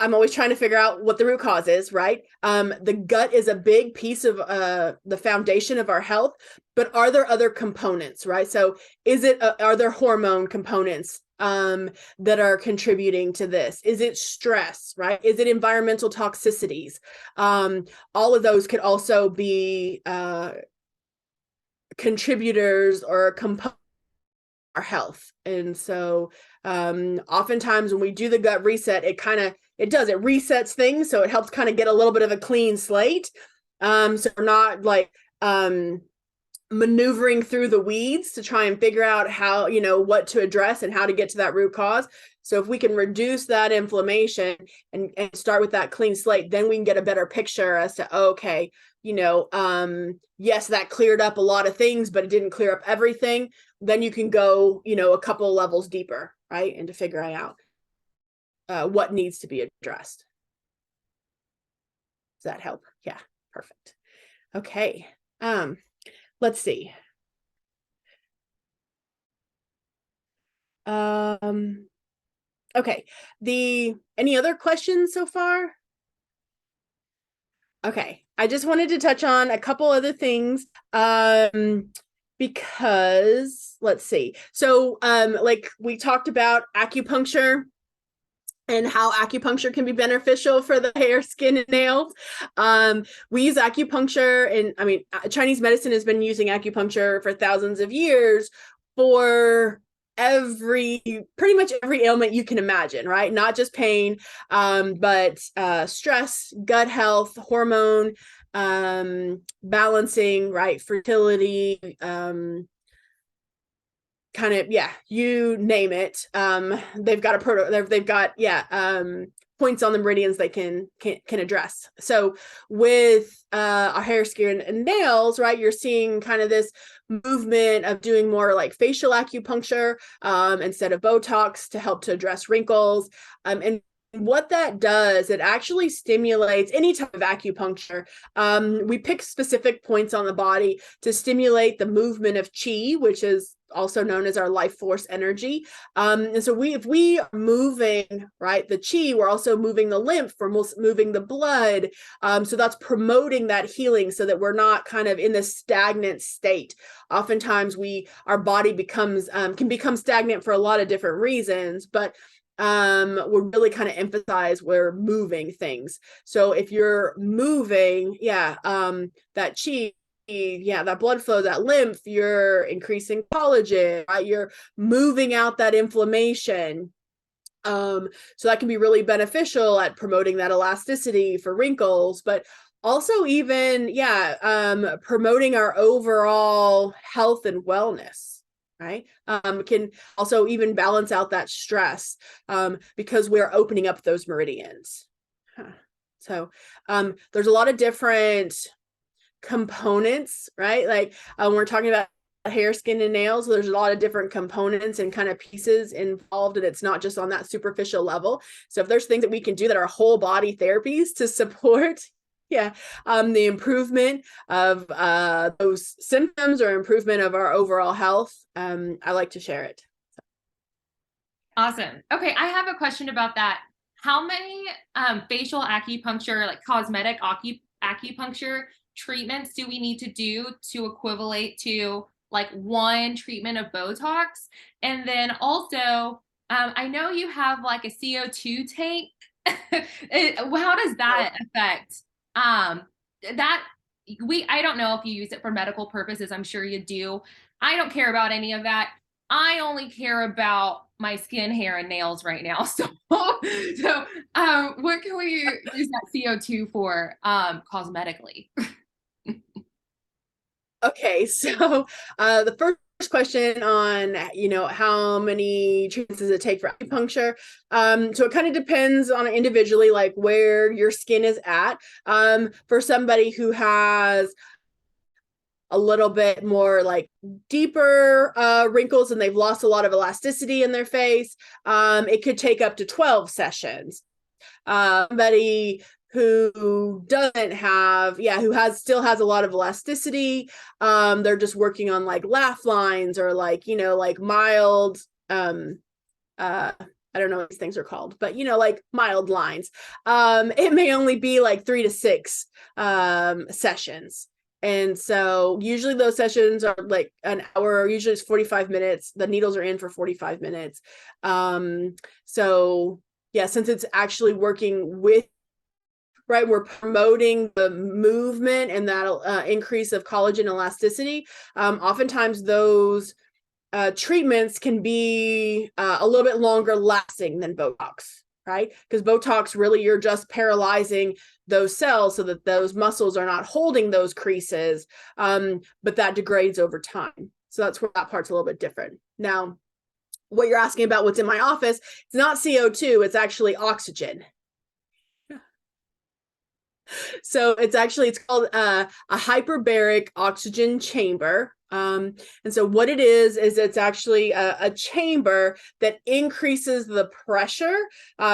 always trying to figure out what the root cause is, right? The gut is a big piece of the foundation of our health, but are there other components, right? So are there hormone components that are contributing to this? Is it stress, right? Is it environmental toxicities? All of those could also be contributors or components of our health. And so oftentimes when we do the gut reset, it resets things. So it helps kind of get a little bit of a clean slate. So we're not like maneuvering through the weeds to try and figure out how, what to address and how to get to that root cause. So if we can reduce that inflammation and start with that clean slate, then we can get a better picture as to, okay, yes, that cleared up a lot of things, but it didn't clear up everything. Then you can go, a couple of levels deeper, right? Into figuring out what needs to be addressed. Does that help? Yeah, perfect. Okay. Let's see. Okay. Any other questions so far? Okay. I just wanted to touch on a couple other things. Because let's see. So, like we talked about acupuncture and how acupuncture can be beneficial for the hair, skin, and nails. We use acupuncture, and I mean, Chinese medicine has been using acupuncture for thousands of years for pretty much every ailment you can imagine, right? Not just pain, but stress, gut health, hormone balancing, right? Fertility, kind of, yeah, you name it. They've got points on the meridians they can address. So with our hair, skin, and nails, right, you're seeing kind of this movement of doing more like facial acupuncture instead of botox to help to address wrinkles. And what that does, it actually stimulates any type of acupuncture. We pick specific points on the body to stimulate the movement of qi, which is also known as our life force energy. And so if we are moving, right, the qi, we're also moving the lymph, we're moving the blood. So that's promoting that healing so that we're not kind of in this stagnant state. Oftentimes our body can become stagnant for a lot of different reasons, but we really kind of emphasize we're moving things. So if you're moving, that qi, that blood flow, that lymph, you're increasing collagen, right? You're moving out that inflammation. So that can be really beneficial at promoting that elasticity for wrinkles, but also even, promoting our overall health and wellness. Right. Can also even balance out that stress because we're opening up those meridians. So there's a lot of different components, right? Like we're talking about hair, skin, and nails. There's a lot of different components and kind of pieces involved, and it's not just on that superficial level. So if there's things that we can do that are whole body therapies to support the improvement of those symptoms or improvement of our overall health, I like to share it. Awesome. Okay, I have a question about that. How many facial acupuncture, like cosmetic acupuncture treatments do we need to do to equivalent to like one treatment of Botox? And then also, I know you have like a CO2 tank. How does that affect that? I don't know if you use it for medical purposes. I'm sure you do. I don't care about any of that. I only care about my skin, hair, and nails right now. So, what can we use that CO2 for cosmetically? Okay, so the first question on, how many treatments does it take for acupuncture? So it kind of depends on individually, like where your skin is at. For somebody who has a little bit more like deeper wrinkles and they've lost a lot of elasticity in their face, it could take up to 12 sessions. Somebody who doesn't have, still has a lot of elasticity, they're just working on like laugh lines or like, like mild, I don't know what these things are called, but like mild lines. It may only be like 3 to 6 sessions. And so usually those sessions are like an hour, usually it's 45 minutes. The needles are in for 45 minutes. So yeah, since it's actually working with, right, we're promoting the movement and that increase of collagen elasticity. Oftentimes those treatments can be a little bit longer lasting than Botox, right? Because Botox, really, you're just paralyzing those cells so that those muscles are not holding those creases, but that degrades over time. So that's where that part's a little bit different. Now, what you're asking about, what's in my office, it's not CO2, it's actually oxygen. So it's called a hyperbaric oxygen chamber. And so what it is it's actually a chamber that increases the pressure.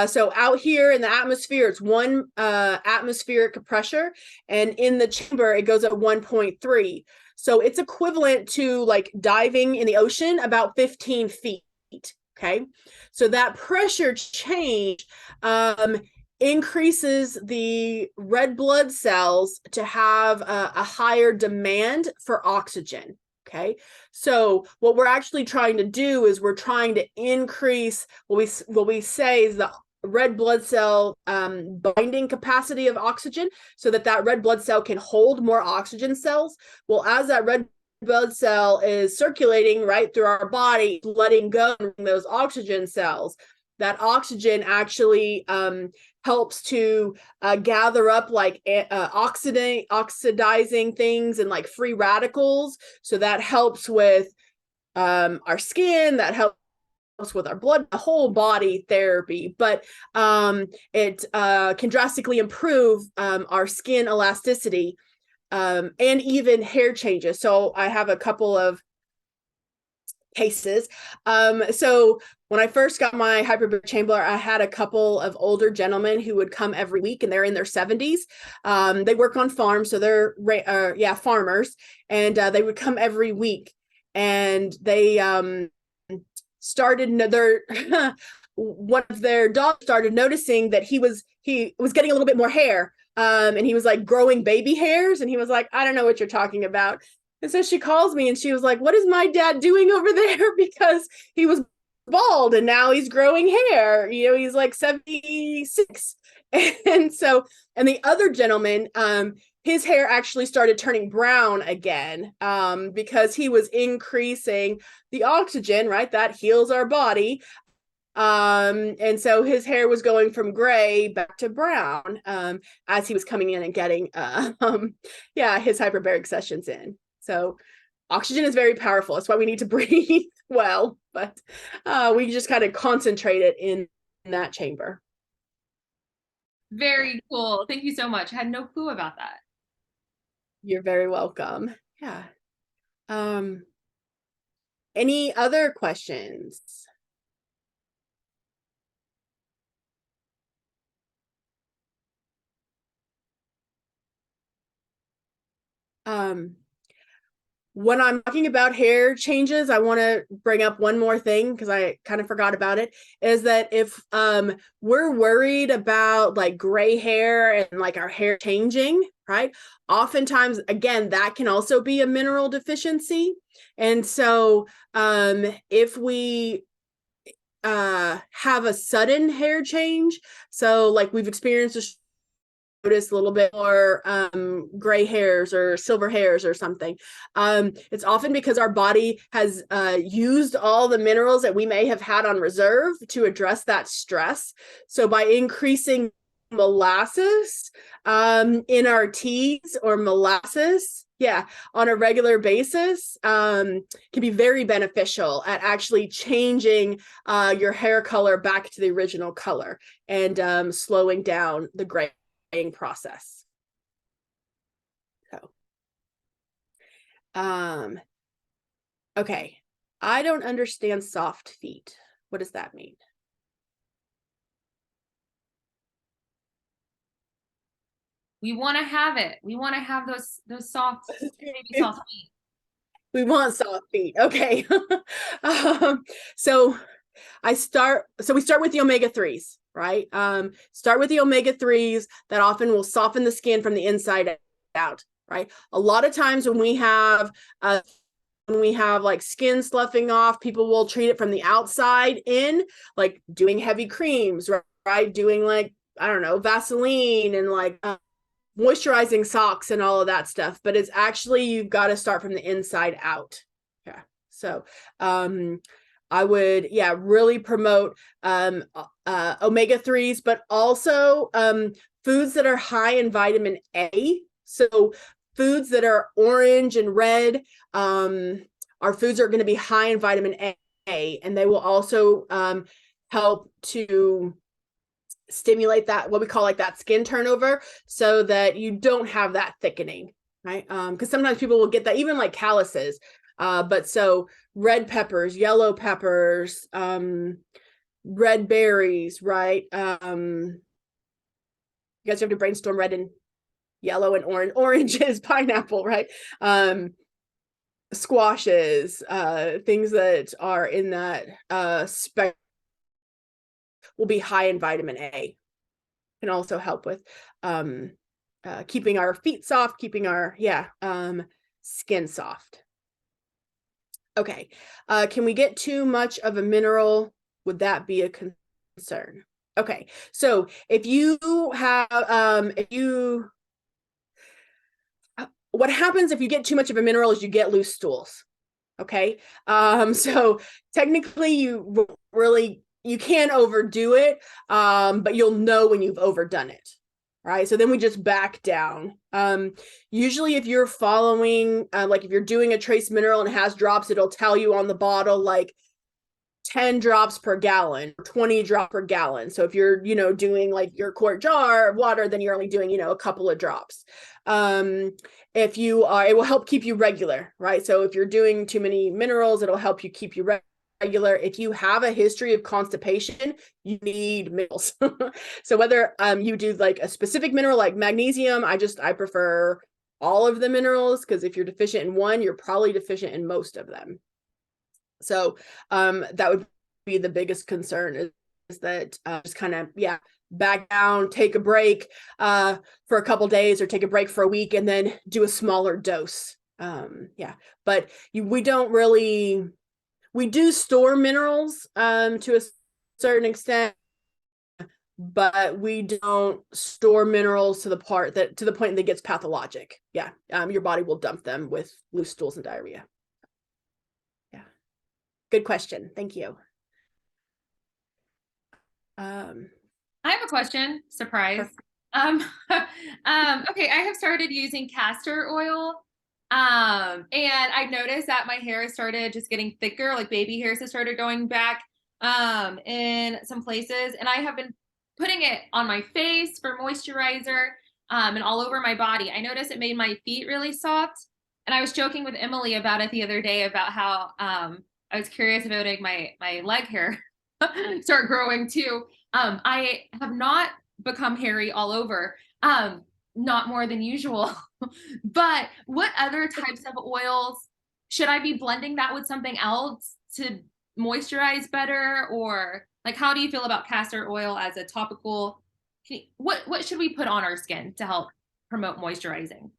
So out here in the atmosphere, it's 1 atmospheric pressure, and in the chamber, it goes at 1.3. So it's equivalent to like diving in the ocean about 15 feet. Okay. So that pressure change increases the red blood cells to have a higher demand for oxygen. Okay, so what we're actually trying to do is we're trying to increase what we say is the red blood cell binding capacity of oxygen, so that red blood cell can hold more oxygen cells. Well, as that red blood cell is circulating right through our body, letting go of those oxygen cells, that oxygen actually helps to gather up like oxidizing things and like free radicals. So that helps with our skin, that helps with our blood, the whole body therapy, but it can drastically improve our skin elasticity and even hair changes. So I have a couple of cases. So when I first got my hyperbaric chamber, I had a couple of older gentlemen who would come every week, and they're in their 70s. They work on farms, so they're farmers, and they would come every week, and they started their one of their dogs started noticing that he was getting a little bit more hair, and he was like growing baby hairs, and he was like, I don't know what you're talking about. And so she calls me and she was like, what is my dad doing over there? Because he was bald and now he's growing hair. You know, he's like 76. And so, and the other gentleman, his hair actually started turning brown again, because he was increasing the oxygen, right? That heals our body. And so his hair was going from gray back to brown, as he was coming in and getting, his hyperbaric sessions in. So oxygen is very powerful. That's why we need to breathe well, but we just kind of concentrate it in that chamber. Very cool. Thank you so much. I had no clue about that. You're very welcome. Yeah. Any other questions? When I'm talking about hair changes, I want to bring up one more thing because I kind of forgot about it, is that if we're worried about like gray hair and like our hair changing, right? Oftentimes, again, that can also be a mineral deficiency. And so if we have a sudden hair change, so like we've experienced notice a little bit more gray hairs or silver hairs or something. It's often because our body has used all the minerals that we may have had on reserve to address that stress. So by increasing molasses in our teas or molasses, on a regular basis, can be very beneficial at actually changing your hair color back to the original color and slowing down the gray process. So, okay. I don't understand soft feet. What does that mean? We want to have it. We want to have those soft, baby soft feet. We want soft feet. Okay. So we start with the omega-3s, right? Start with the omega-3s that often will soften the skin from the inside out, right? A lot of times when we have like skin sloughing off, people will treat it from the outside in, like doing heavy creams, right? Doing like, I don't know, Vaseline and like moisturizing socks and all of that stuff. But it's actually, you've got to start from the inside out. Yeah. So I would, really promote omega-3s, but also foods that are high in vitamin A. So foods that are orange and red, our foods are going to be high in vitamin A, and they will also help to stimulate that, what we call like that skin turnover, so that you don't have that thickening, right? Because sometimes people will get that, even like calluses. But so red peppers, yellow peppers, red berries, right? You guys have to brainstorm red and yellow and orange. Orange is pineapple, right? Squashes, things that are in that spectrum will be high in vitamin A. Can also help with keeping our feet soft, keeping our skin soft. Okay, can we get too much of a mineral? Would that be a concern? Okay, so if you have what happens if you get too much of a mineral is you get loose stools. Okay, so technically you can overdo it, but you'll know when you've overdone it, right? So then we just back down. Usually if you're following, like if you're doing a trace mineral and it has drops, it'll tell you on the bottle like 10 drops per gallon, 20 drops per gallon. So if you're, doing like your quart jar of water, then you're only doing, a couple of drops. If you are, it will help keep you regular, right? So if you're doing too many minerals, it'll help you keep you regular. If you have a history of constipation, you need minerals. So whether you do like a specific mineral like magnesium, I prefer all of the minerals, because if you're deficient in one, you're probably deficient in most of them. So that would be the biggest concern, is that just kind of, back down, take a break for a couple days, or take a break for a week and then do a smaller dose. But we do store minerals to a certain extent, but we don't store minerals to the point that it gets pathologic. Your body will dump them with loose stools and diarrhea. Good question. Thank you. I have a question. Surprise. Okay, I have started using castor oil. And I noticed that my hair has started just getting thicker, like baby hairs have started going back in some places. And I have been putting it on my face for moisturizer and all over my body. I noticed it made my feet really soft. And I was joking with Emily about it the other day, about how I was curious about my leg hair start growing too. I have not become hairy all over, not more than usual. But what other types of oils should I be blending that with something else to moisturize better? Or like, how do you feel about castor oil as a topical? What should we put on our skin to help promote moisturizing?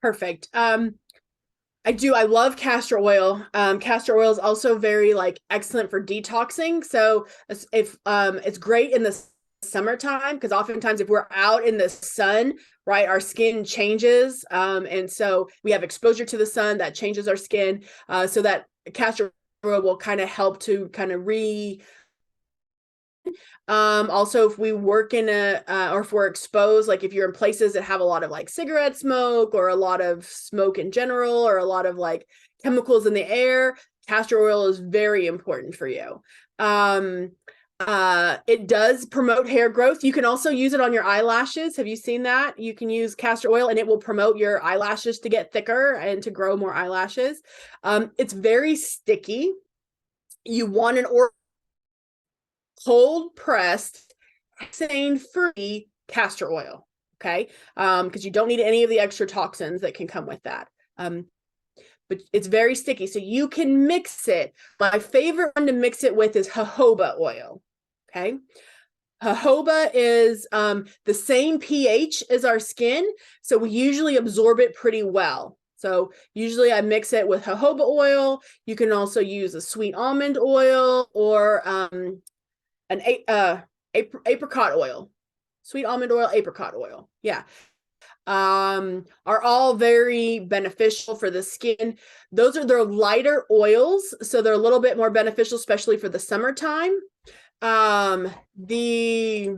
Perfect. I love castor oil. Castor oil is also very excellent for detoxing. So if it's great in the summertime, because oftentimes if we're out in the sun, right, our skin changes. And so we have exposure to the sun that changes our skin. So that castor oil will kind of help to kind of also if we work in or if we're exposed, like if you're in places that have a lot of cigarette smoke, or a lot of smoke in general, or a lot of chemicals in the air, castor oil is very important for you. It does promote hair growth. You can also use it on your eyelashes. Have you seen that? You can use castor oil and it will promote your eyelashes to get thicker and to grow more eyelashes. It's very sticky. You want an cold pressed, hexane-free castor oil, okay? Because you don't need any of the extra toxins that can come with that. But it's very sticky, so you can mix it. My favorite one to mix it with is jojoba oil, okay? Jojoba is the same pH as our skin, so we usually absorb it pretty well. So usually I mix it with jojoba oil. You can also use a sweet almond oil, or an apricot oil, sweet almond oil, apricot oil. Are all very beneficial for the skin. They're lighter oils, so they're a little bit more beneficial, especially for the summertime. The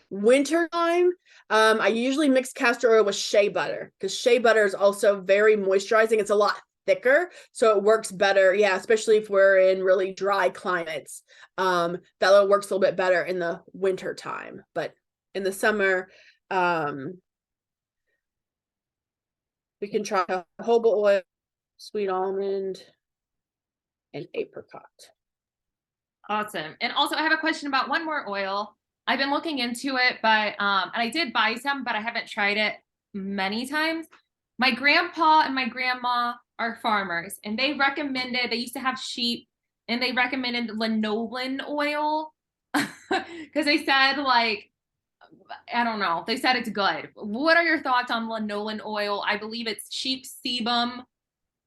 winter time, I usually mix castor oil with shea butter, because shea butter is also very moisturizing. It's a lot thicker, so it works better, especially if we're in really dry climates. That works a little bit better in the winter time, but in the summer, We can try jojoba oil, sweet almond, and apricot. Awesome. And also I have a question about one more oil. I've been looking into it, but and I did buy some, but I haven't tried it many times. My grandpa and my grandma are farmers, and they used to have sheep, and they recommended linolene oil because they said, like, I don't know, they said it's good. What are your thoughts on linolene oil? I believe it's sheep sebum,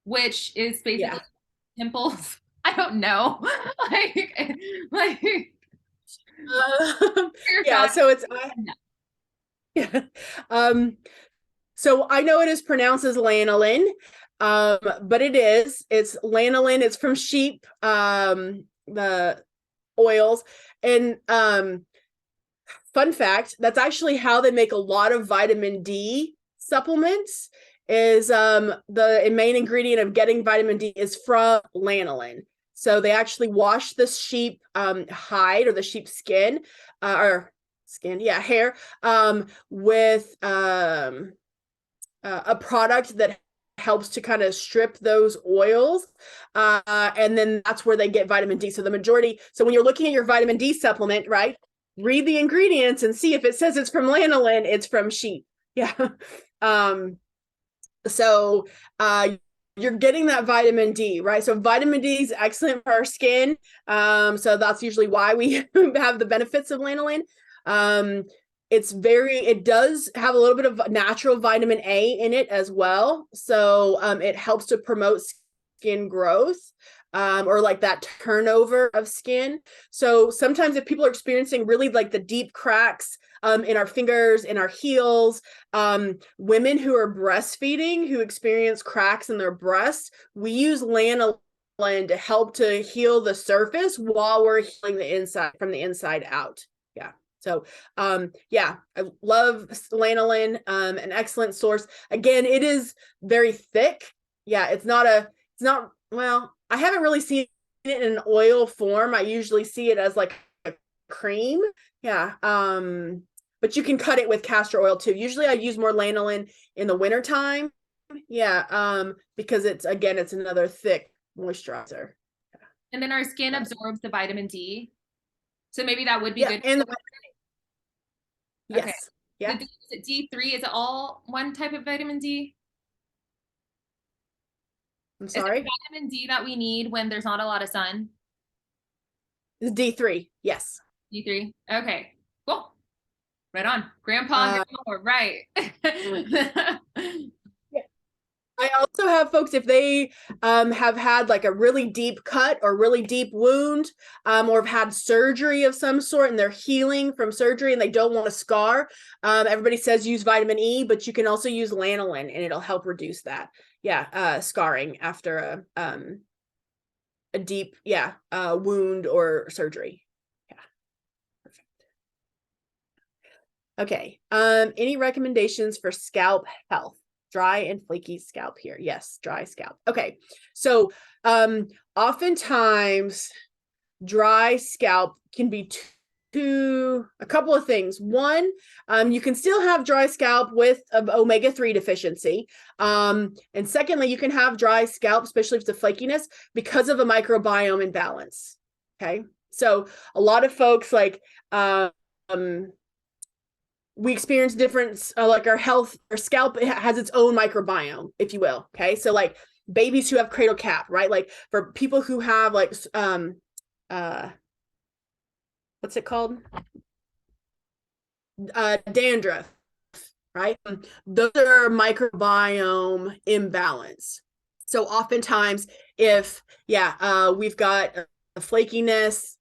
which is basically pimples. I don't know. like Yeah, so it's yeah. So I know it is pronounced as lanolin, but it's lanolin. It's from sheep, the oils. And fun fact, that's actually how they make a lot of vitamin D supplements. Is the main ingredient of getting vitamin D is from lanolin. So they actually wash the sheep hide or the sheep skin or skin, hair with a product that helps to kind of strip those oils, and then that's where they get vitamin D. So the majority, so when you're looking at your vitamin D supplement, right, read the ingredients and see if it says it's from lanolin, it's from sheep. So you're getting that vitamin D, right? So vitamin D is excellent for our skin. So that's usually why we have the benefits of lanolin. It does have a little bit of natural vitamin A in it as well. So it helps to promote skin growth, or like that turnover of skin. So sometimes if people are experiencing really like the deep cracks in our fingers, in our heels, women who are breastfeeding, who experience cracks in their breasts, we use lanolin to help to heal the surface while we're healing the inside from the inside out. Yeah. So, I love lanolin, an excellent source. Again, it is very thick. Yeah, well, I haven't really seen it in an oil form. I usually see it as like a cream. Yeah. But you can cut it with castor oil too. Usually I use more lanolin in the wintertime. Yeah. Because it's another thick moisturizer. And then our skin absorbs the vitamin D. So maybe that would be good. And yes. Okay. Yeah. Is it D3? Is it all one type of vitamin D? I'm sorry. Is it vitamin D that we need when there's not a lot of sun? D3. Yes. D3. Okay. Cool. Right on. Grandpa, right. I also have folks, if they have had like a really deep cut or really deep wound, or have had surgery of some sort and they're healing from surgery and they don't want a scar. Everybody says use vitamin E, but you can also use lanolin and it'll help reduce that. Yeah, scarring after a deep wound or surgery. Yeah, perfect. Okay. Any recommendations for scalp health? Dry and flaky scalp here. Yes, dry scalp. Okay. So oftentimes dry scalp can be a couple of things. One, you can still have dry scalp with omega-3 deficiency. And secondly, you can have dry scalp, especially if it's a flakiness, because of a microbiome imbalance. Okay. So a lot of folks like we experience different, like our scalp has its own microbiome, if you will. Okay. So like babies who have cradle cap, right? Like for people who have like, what's it called? Dandruff, right? Those are microbiome imbalance. So oftentimes if, we've got a flakiness,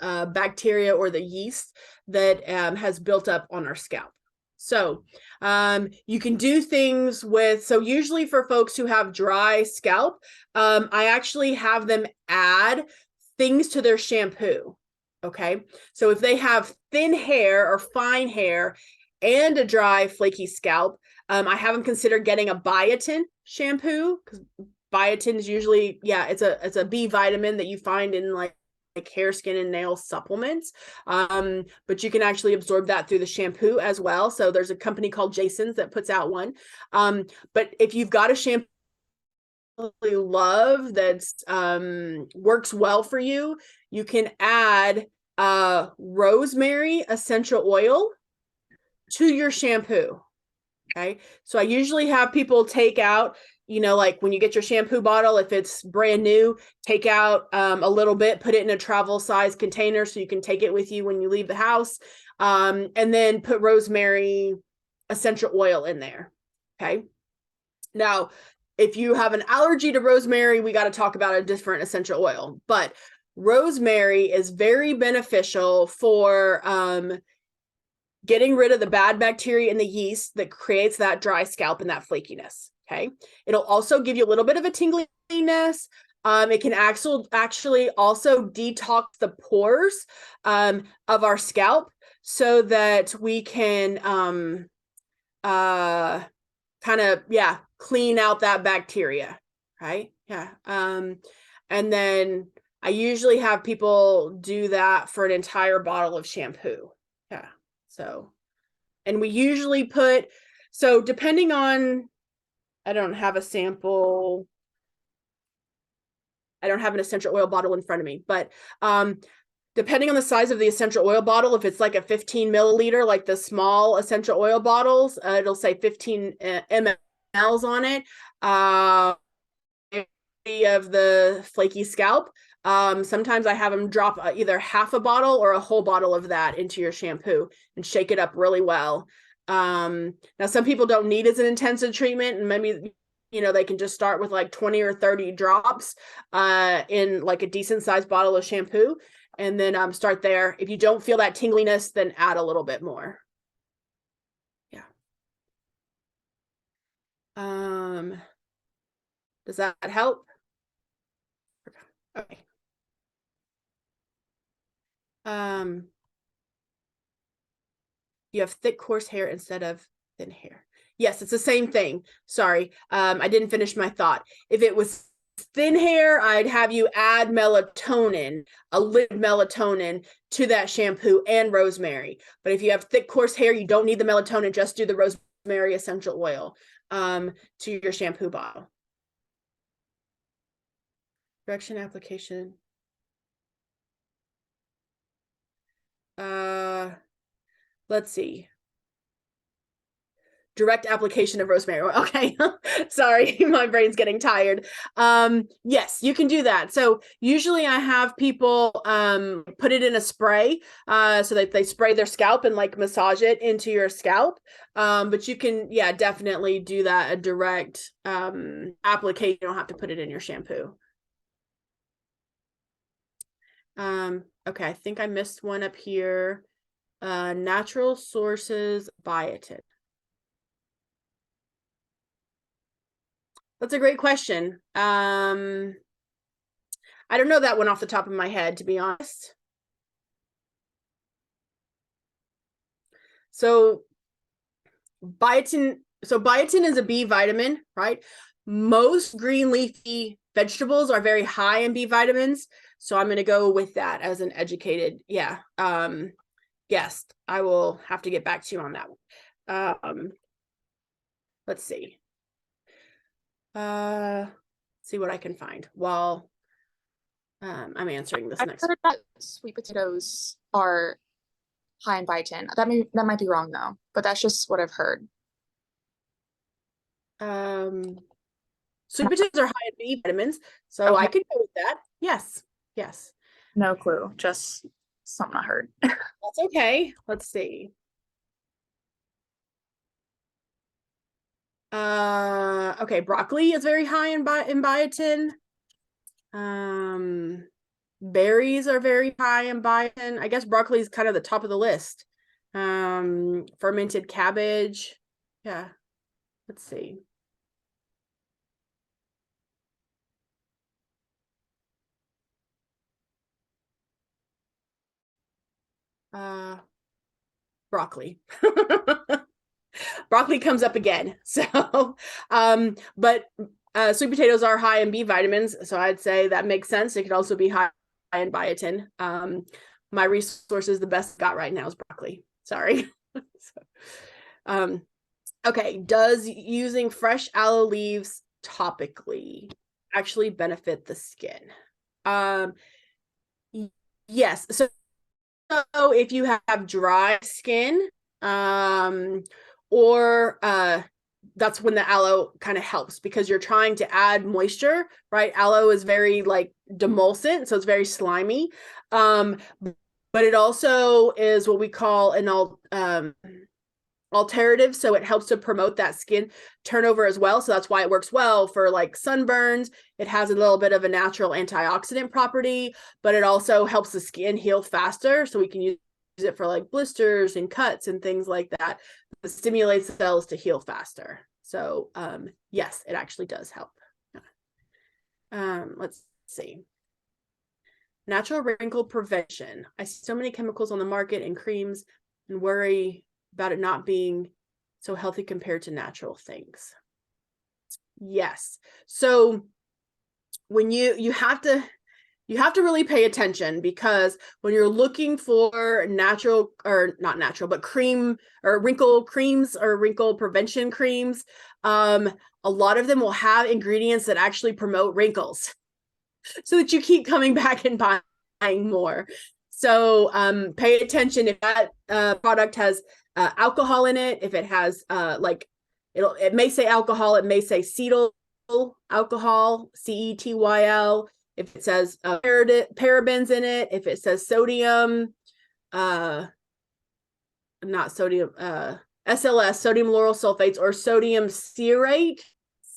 bacteria or the yeast that has built up on our scalp. So you can do things with, so usually for folks who have dry scalp, I actually have them add things to their shampoo. Okay. So if they have thin hair or fine hair and a dry flaky scalp, I have them consider getting a biotin shampoo, because biotin is usually, it's a B vitamin that you find in like like hair, skin, and nail supplements. But you can actually absorb that through the shampoo as well. So there's a company called Jason's that puts out one. But if you've got a shampoo you love that's works well for you, you can add rosemary essential oil to your shampoo. Okay. So I usually have people take out, like when you get your shampoo bottle, if it's brand new, take out a little bit, put it in a travel size container so you can take it with you when you leave the house. And then put rosemary essential oil in there. Okay. Now, if you have an allergy to rosemary, we got to talk about a different essential oil. But rosemary is very beneficial for getting rid of the bad bacteria and the yeast that creates that dry scalp and that flakiness. Okay. It'll also give you a little bit of a tingliness. It can actually also detox the pores of our scalp so that we can kind of, clean out that bacteria, right? Yeah. And then I usually have people do that for an entire bottle of shampoo. Yeah. So, and we usually so depending on, I don't have a sample. I don't have an essential oil bottle in front of me, but depending on the size of the essential oil bottle, if it's like a 15 milliliter, like the small essential oil bottles, it'll say 15 mLs on it. Of the flaky scalp. Sometimes I have them drop either half a bottle or a whole bottle of that into your shampoo and shake it up really well. Now, some people don't need as an intensive treatment, and maybe they can just start with like 20 or 30 drops in like a decent sized bottle of shampoo, and then start there. If you don't feel that tingliness, then add a little bit more. Yeah. Does that help? Okay. You have thick, coarse hair instead of thin hair. Yes, it's the same thing. Sorry. I didn't finish my thought. If it was thin hair, I'd have you add melatonin, a little melatonin to that shampoo and rosemary. But if you have thick, coarse hair, you don't need the melatonin, just do the rosemary essential oil to your shampoo bottle. Direction application. Let's see. Direct application of rosemary oil. Okay. Sorry, my brain's getting tired. Yes, you can do that. So usually I have people put it in a spray so that they spray their scalp and like massage it into your scalp. But you can, definitely do that, a direct application. You don't have to put it in your shampoo. Okay, I think I missed one up here. Natural sources biotin. That's a great question. I don't know that one off the top of my head, to be honest. So biotin is a B vitamin, right? Most green leafy vegetables are very high in B vitamins. So I'm going to go with that as an educated, guess. I will have to get back to you on that one. Let's see. See what I can find while I'm answering this next. I heard that sweet potatoes are high in biotin. That might be wrong though, but that's just what I've heard. Sweet potatoes are high in B vitamins, so okay. I could go with that. Yes. No clue, just something I heard. That's okay. Let's see. Okay, broccoli is very high in biotin. Berries are very high in biotin. I guess broccoli is kind of the top of the list. Fermented cabbage. Yeah. Let's see. Broccoli. Broccoli comes up again. So, but sweet potatoes are high in B vitamins, so I'd say that makes sense. It could also be high in biotin. My resources, the best I got right now is broccoli. Sorry. Okay, does using fresh aloe leaves topically actually benefit the skin? Yes. So if you have dry skin, or that's when the aloe kind of helps, because you're trying to add moisture, right? Aloe is very like demulcent, so it's very slimy. But it also is what we call an alterative, so it helps to promote that skin turnover as well. So that's why it works well for like sunburns. It has a little bit of a natural antioxidant property, but it also helps the skin heal faster, so we can use it for like blisters and cuts and things like that. It stimulates the cells to heal faster. So yes, it actually does help. Let's see. Natural wrinkle prevention. I see so many chemicals on the market and creams and worry about it not being so healthy compared to natural things. Yes. So when you have to really pay attention, because when you're looking for natural, or not natural, but cream or wrinkle creams or wrinkle prevention creams, a lot of them will have ingredients that actually promote wrinkles, so that you keep coming back and buying more. So pay attention if that product has alcohol in it. If it has like it may say alcohol, it may say cetyl alcohol, CETYL. If it says parabens in it, if it says sodium, not sodium, SLS, sodium lauryl sulfates, or sodium cearate,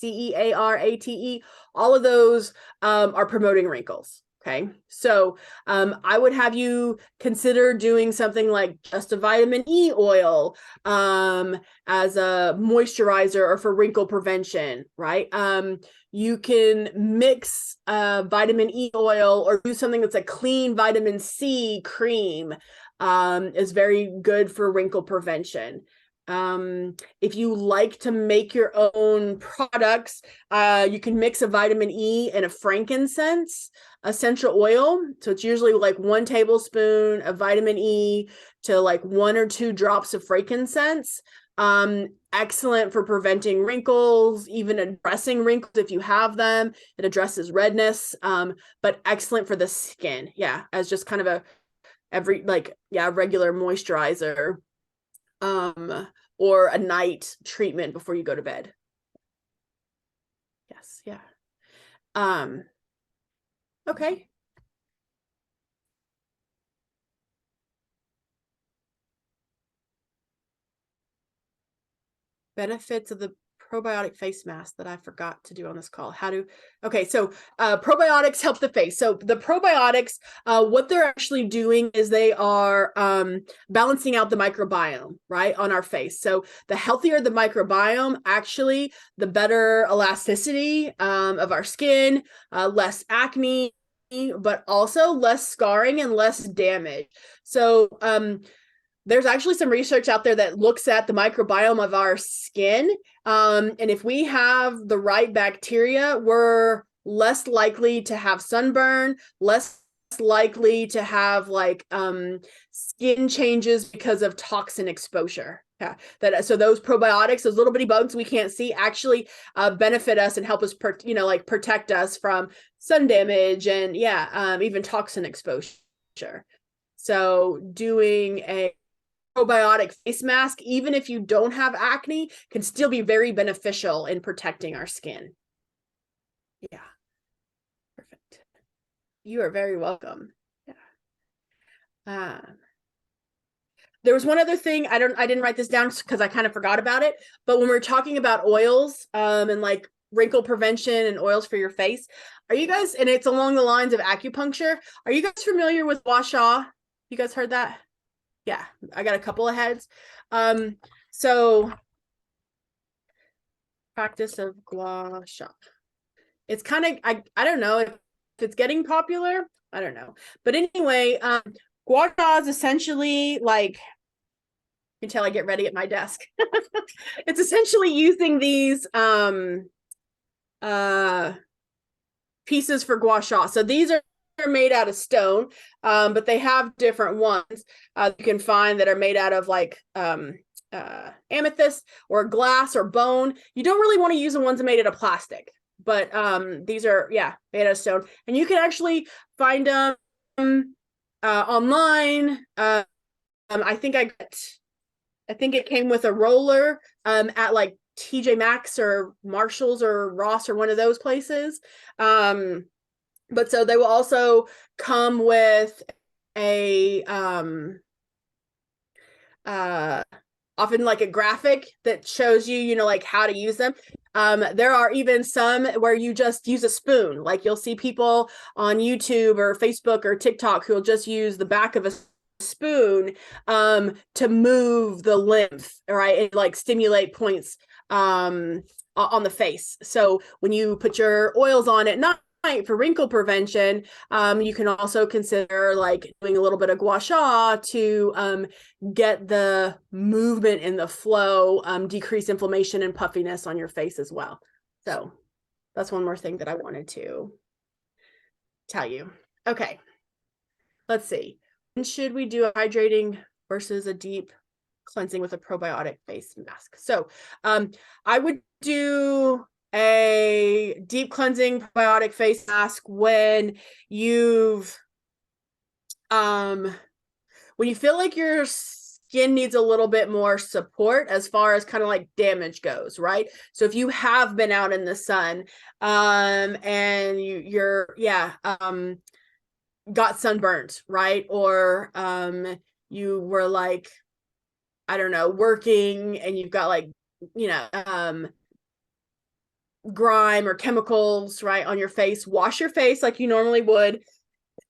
CEARATE, all of those are promoting wrinkles. Okay, so I would have you consider doing something like just a vitamin E oil as a moisturizer or for wrinkle prevention, right? You can mix vitamin E oil or do something that's a clean vitamin C cream. Is very good for wrinkle prevention. If you like to make your own products, you can mix a vitamin E and a frankincense essential oil. So it's usually like 1 tablespoon of vitamin E to like 1 or 2 drops of frankincense. Excellent for preventing wrinkles, even addressing wrinkles if you have them. It addresses redness, but excellent for the skin. Yeah, as just kind of a regular moisturizer. Or a night treatment before you go to bed. Yes, yeah. Okay. Benefits of the probiotic face mask that I forgot to do on this call. Okay, so probiotics help the face. So the probiotics, what they're actually doing is they are balancing out the microbiome, right, on our face. So the healthier the microbiome, actually, the better elasticity of our skin, less acne, but also less scarring and less damage. So there's actually some research out there that looks at the microbiome of our skin. And if we have the right bacteria, we're less likely to have sunburn, less likely to have like skin changes because of toxin exposure. Yeah, so those probiotics, those little bitty bugs we can't see, actually benefit us and help us, protect us from sun damage and even toxin exposure. So doing a probiotic face mask, even if you don't have acne, can still be very beneficial in protecting our skin. Yeah, perfect. You are very welcome. Yeah. There was one other thing I didn't write this down because I kind of forgot about it. But when we're talking about oils and like wrinkle prevention and oils for your face, are you guys? And it's along the lines of acupuncture. Are you guys familiar with gua sha? You guys heard that? Yeah, I got a couple of heads. So practice of gua sha. It's kind of, I don't know if it's getting popular. I don't know. But anyway, gua sha is essentially like, until I get ready at my desk. It's essentially using these pieces for gua sha. So these are they're made out of stone, but they have different ones you can find that are made out of like amethyst or glass or bone. You don't really want to use the ones made out of plastic, but these are made out of stone, and you can actually find them online. I think it came with a roller at like TJ Maxx or Marshalls or Ross or one of those places. But so they will also come with a often like a graphic that shows you, like how to use them. There are even some where you just use a spoon. Like you'll see people on YouTube or Facebook or TikTok who will just use the back of a spoon to move the lymph, right, and like stimulate points on the face. So when you put your oils on at night for wrinkle prevention, you can also consider like doing a little bit of gua sha to get the movement in the flow, decrease inflammation and puffiness on your face as well. So that's one more thing that I wanted to tell you. Okay, let's see. When should we do a hydrating versus a deep cleansing with a probiotic face mask? So I would do a deep cleansing probiotic face mask when you feel like your skin needs a little bit more support as far as kind of like damage goes, right? So if you have been out in the sun and you're got sunburnt, right? Or you were like, I don't know, working and you've got like, grime or chemicals, right, on your face. Wash your face like you normally would.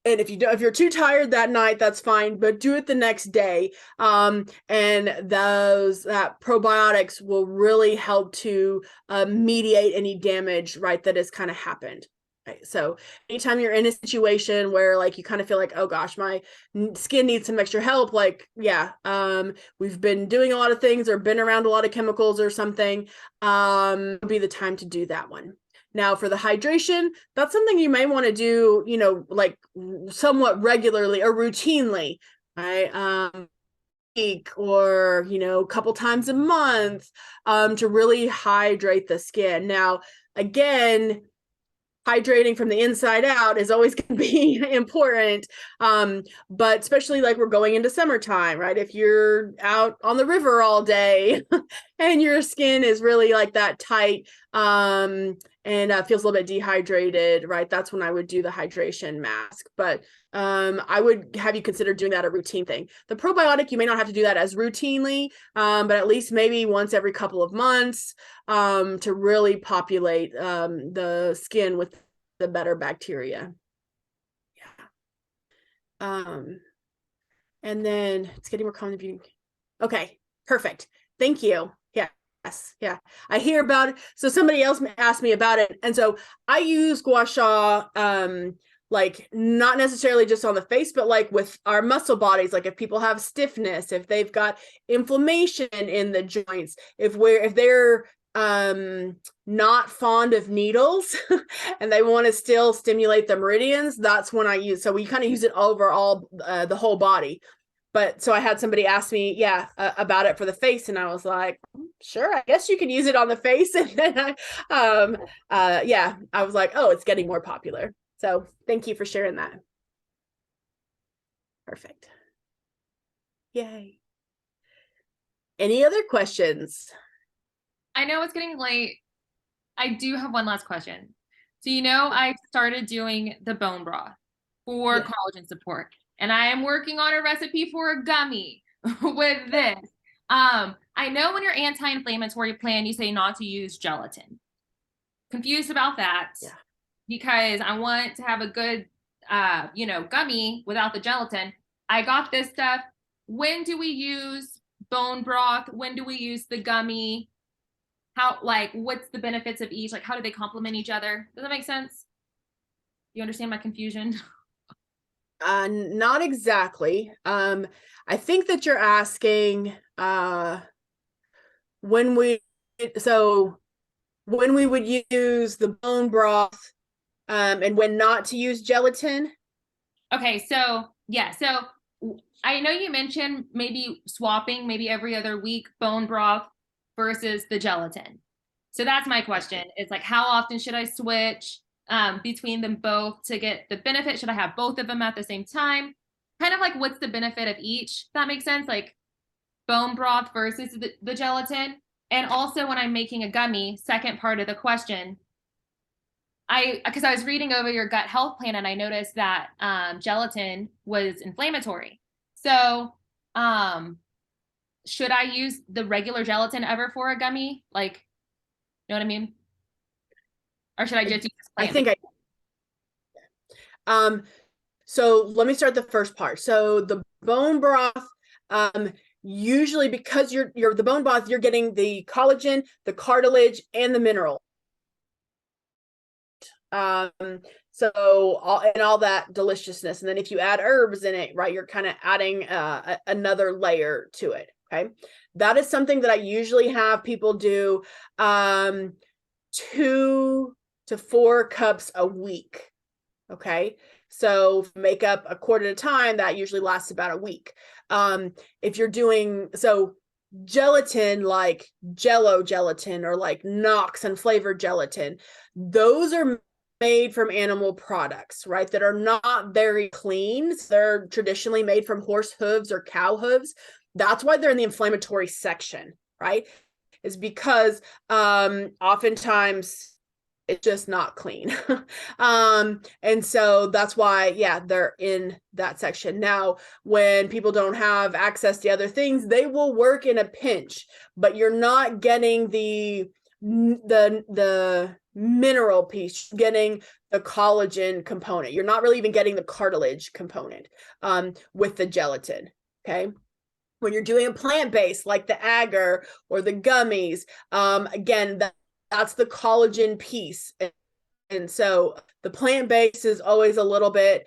And if you're too tired that night, that's fine, but do it the next day. And that probiotics will really help to mediate any damage, right, that has kind of happened. Right. So anytime you're in a situation where like you kind of feel like, oh gosh, my skin needs some extra help, like we've been doing a lot of things or been around a lot of chemicals or something, be the time to do that one. Now for the hydration, that's something you may want to do, like somewhat regularly or routinely, right? Week or, a couple times a month, to really hydrate the skin. Now, again, hydrating from the inside out is always going to be important. But especially like we're going into summertime, right? If you're out on the river all day and your skin is really like that tight, and feels a little bit dehydrated, right? That's when I would do the hydration mask. But I would have you consider doing that a routine thing. The probiotic, you may not have to do that as routinely, but at least maybe once every couple of months, to really populate the skin with the better bacteria. And then it's getting more common beauty. Okay, perfect. Thank you. Yes. Yeah. I hear about it. So somebody else asked me about it. And so I use gua sha, like not necessarily just on the face, but like with our muscle bodies, like if people have stiffness, if they've got inflammation in the joints, if they're not fond of needles and they want to still stimulate the meridians, that's when I use. So we kind of use it overall, the whole body. But so I had somebody ask me, about it for the face, and I was like, sure, I guess you can use it on the face. And then I was like, oh, it's getting more popular. So thank you for sharing that. Perfect. Yay. Any other questions? I know it's getting late. I do have one last question. So, I started doing the bone broth for collagen support, and I am working on a recipe for a gummy with this. I know when your anti-inflammatory plan, you say not to use gelatin. Confused about that because I want to have a good, gummy without the gelatin. I got this stuff. When do we use bone broth? When do we use the gummy? What's the benefits of each? Like, how do they complement each other? Does that make sense? You understand my confusion? Not exactly. I think that you're asking when we would use the bone broth, and when not to use gelatin. Okay, so yeah, so I know you mentioned maybe swapping maybe every other week bone broth versus the gelatin. So that's my question. It's like, how often should I switch between them both to get the benefit? Should I have both of them at the same time? Kind of like, what's the benefit of each? If that makes sense. Like bone broth versus the gelatin. And also when I'm making a gummy, second part of the question, because I was reading over your gut health plan and I noticed that gelatin was inflammatory. So, should I use the regular gelatin ever for a gummy? Like, you know what I mean? Or should I just use I think so let me start the first part. So the bone broth, usually because you're the bone broth, you're getting the collagen, the cartilage, and the mineral. So all that deliciousness, and then if you add herbs in it, right, you're kind of adding another layer to it. Okay, that is something that I usually have people do 2 to 4 cups a week. Okay, so make up a quart at a time, that usually lasts about a week. If you're doing gelatin, like Jello gelatin or like Knox and flavored gelatin, those are made from animal products, right? That are not very clean. So they're traditionally made from horse hooves or cow hooves. That's why they're in the inflammatory section, right? Is because oftentimes it's just not clean. And so that's why, yeah, they're in that section. Now, when people don't have access to other things, they will work in a pinch, but you're not getting the mineral piece, getting the collagen component. You're not really even getting the cartilage component with the gelatin. Okay. When you're doing a plant-based like the agar or the gummies, again, that's the collagen piece. And so the plant-based is always a little bit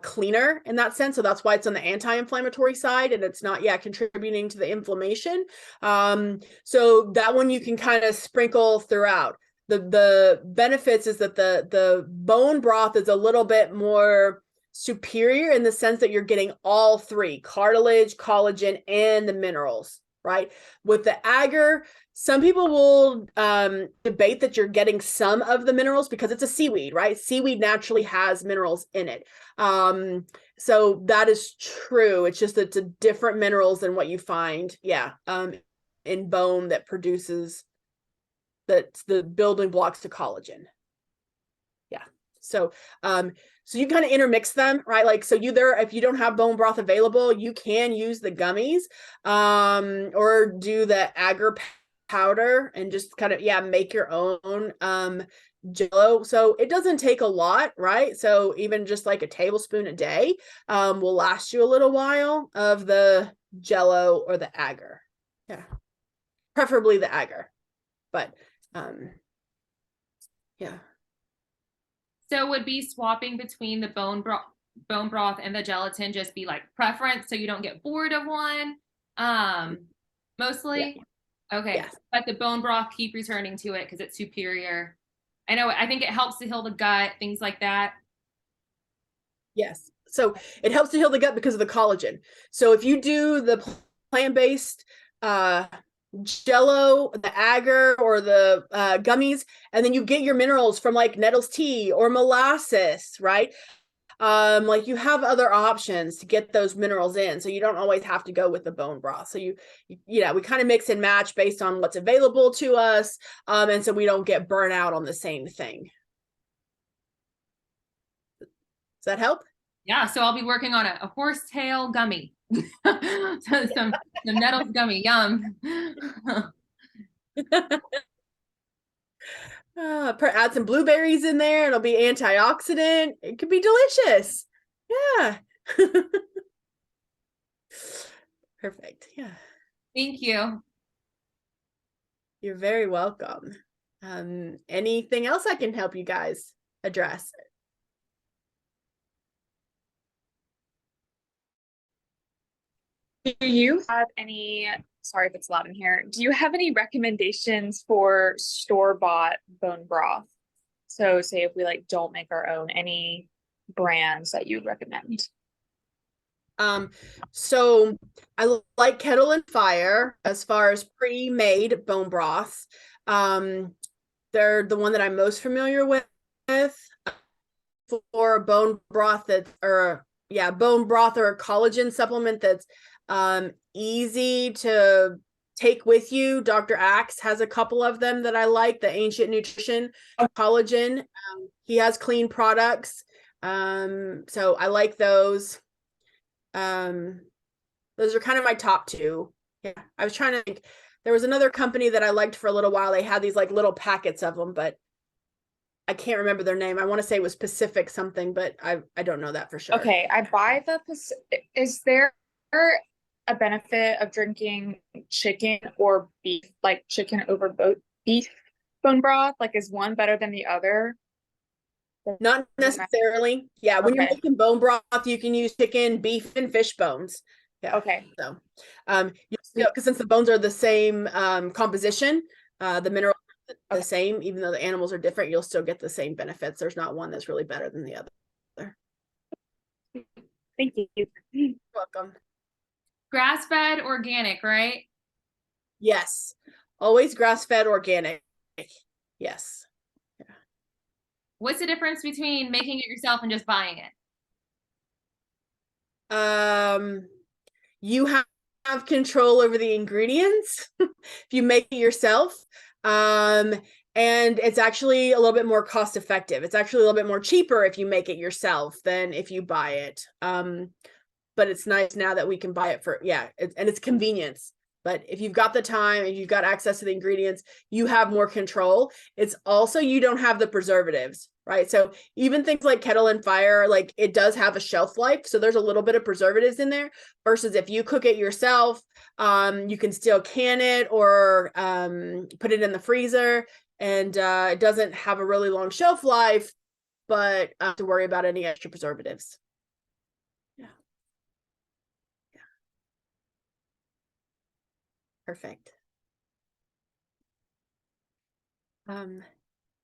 cleaner in that sense. So that's why it's on the anti-inflammatory side and it's not, contributing to the inflammation. So that one you can kind of sprinkle throughout. The benefits is that the bone broth is a little bit more superior in the sense that you're getting all three: cartilage, collagen, and the minerals, right? With the agar, some people will debate that you're getting some of the minerals because it's a seaweed, right? Seaweed naturally has minerals in it. So that is true. It's just that it's a different minerals than what you find, in bone that produces that's the building blocks to collagen. Yeah. So you kind of intermix them, right? Like, so if you don't have bone broth available, you can use the gummies or do the agar powder and just kind of, make your own Jello. So it doesn't take a lot, right? So even just like a tablespoon a day will last you a little while of the Jello or the agar. Yeah. Preferably the agar. But yeah. So would be swapping between the bone broth and the gelatin just be like preference so you don't get bored of one? Mostly? Yeah. Okay. Yes. But the bone broth, keep returning to it because it's superior. I think it helps to heal the gut, things like that. Yes. So it helps to heal the gut because of the collagen. So if you do the plant-based Jello, the agar, or the gummies, and then you get your minerals from like nettles tea or molasses, right? Like you have other options to get those minerals in, so you don't always have to go with the bone broth. So we kind of mix and match based on what's available to us, and so we don't get burnt out on the same thing. Does that help? Yeah, so I'll be working on a horsetail gummy. some nettles gummy, yum. Add some blueberries in there. It'll be antioxidant. It could be delicious. Yeah. Perfect. Yeah. Thank you. You're very welcome. Anything else I can help you guys address? Do you have any, sorry if it's loud in here, do you have any recommendations for store-bought bone broth? So say if we like don't make our own, any brands that you recommend? So I like Kettle and Fire as far as pre-made bone broths. They're the one that I'm most familiar with for bone broth bone broth or a collagen supplement that's easy to take with you. Dr. Axe has a couple of them that I like, the Ancient Nutrition collagen. He has clean products. So I like those. Those are kind of my top two. Yeah, I was trying to think. There was another company that I liked for a little while. They had these like little packets of them, but I can't remember their name. I want to say it was Pacific something, but I don't know that for sure. Okay, I buy the is there a benefit of drinking chicken or beef, like chicken over beef bone broth? Like, is one better than the other? Not necessarily. Yeah, when you're making bone broth, you can use chicken, beef, and fish bones. Yeah. Okay. So, because since the bones are the same composition, the mineral the same, even though the animals are different, you'll still get the same benefits. There's not one that's really better than the other. Thank you. You're welcome. Grass-fed organic, right? Yes. Always grass-fed organic. Yes. Yeah. What's the difference between making it yourself and just buying it? You have control over the ingredients if you make it yourself. And it's actually a little bit more cost effective. It's actually a little bit more cheaper if you make it yourself than if you buy it. But it's nice now that we can buy it for, and it's convenience. But if you've got the time and you've got access to the ingredients, you have more control. It's also, you don't have the preservatives, right? So even things like Kettle and Fire, like it does have a shelf life. So there's a little bit of preservatives in there versus if you cook it yourself, you can still can it or put it in the freezer, and it doesn't have a really long shelf life, but to worry about any extra preservatives. Perfect.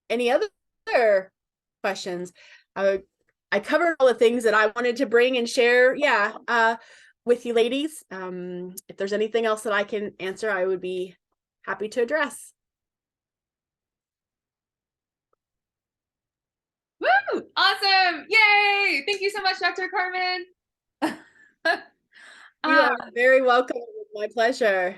Any other questions? I covered all the things that I wanted to bring and share, with you ladies. If there's anything else that I can answer, I would be happy to address. Woo! Awesome! Yay! Thank you so much, Dr. Carmen. You are very welcome. It was my pleasure.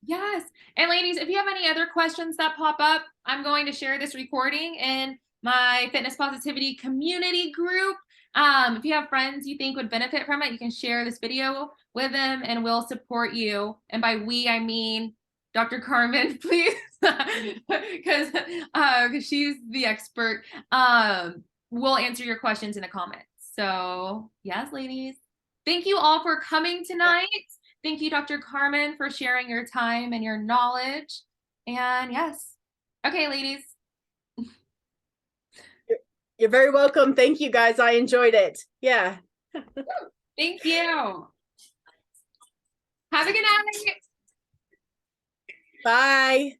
Yes. And ladies, if you have any other questions that pop up, I'm going to share this recording in my Fitness Positivity community group. If you have friends you think would benefit from it, you can share this video with them and we'll support you. And by we, I mean Dr. Carmen, please, because she's the expert. We'll answer your questions in the comments. So yes, ladies, thank you all for coming tonight. Thank you, Dr. Carmen, for sharing your time and your knowledge. And yes. Okay, ladies. You're very welcome. Thank you, guys. I enjoyed it. Yeah. Thank you. Have a good night. Bye.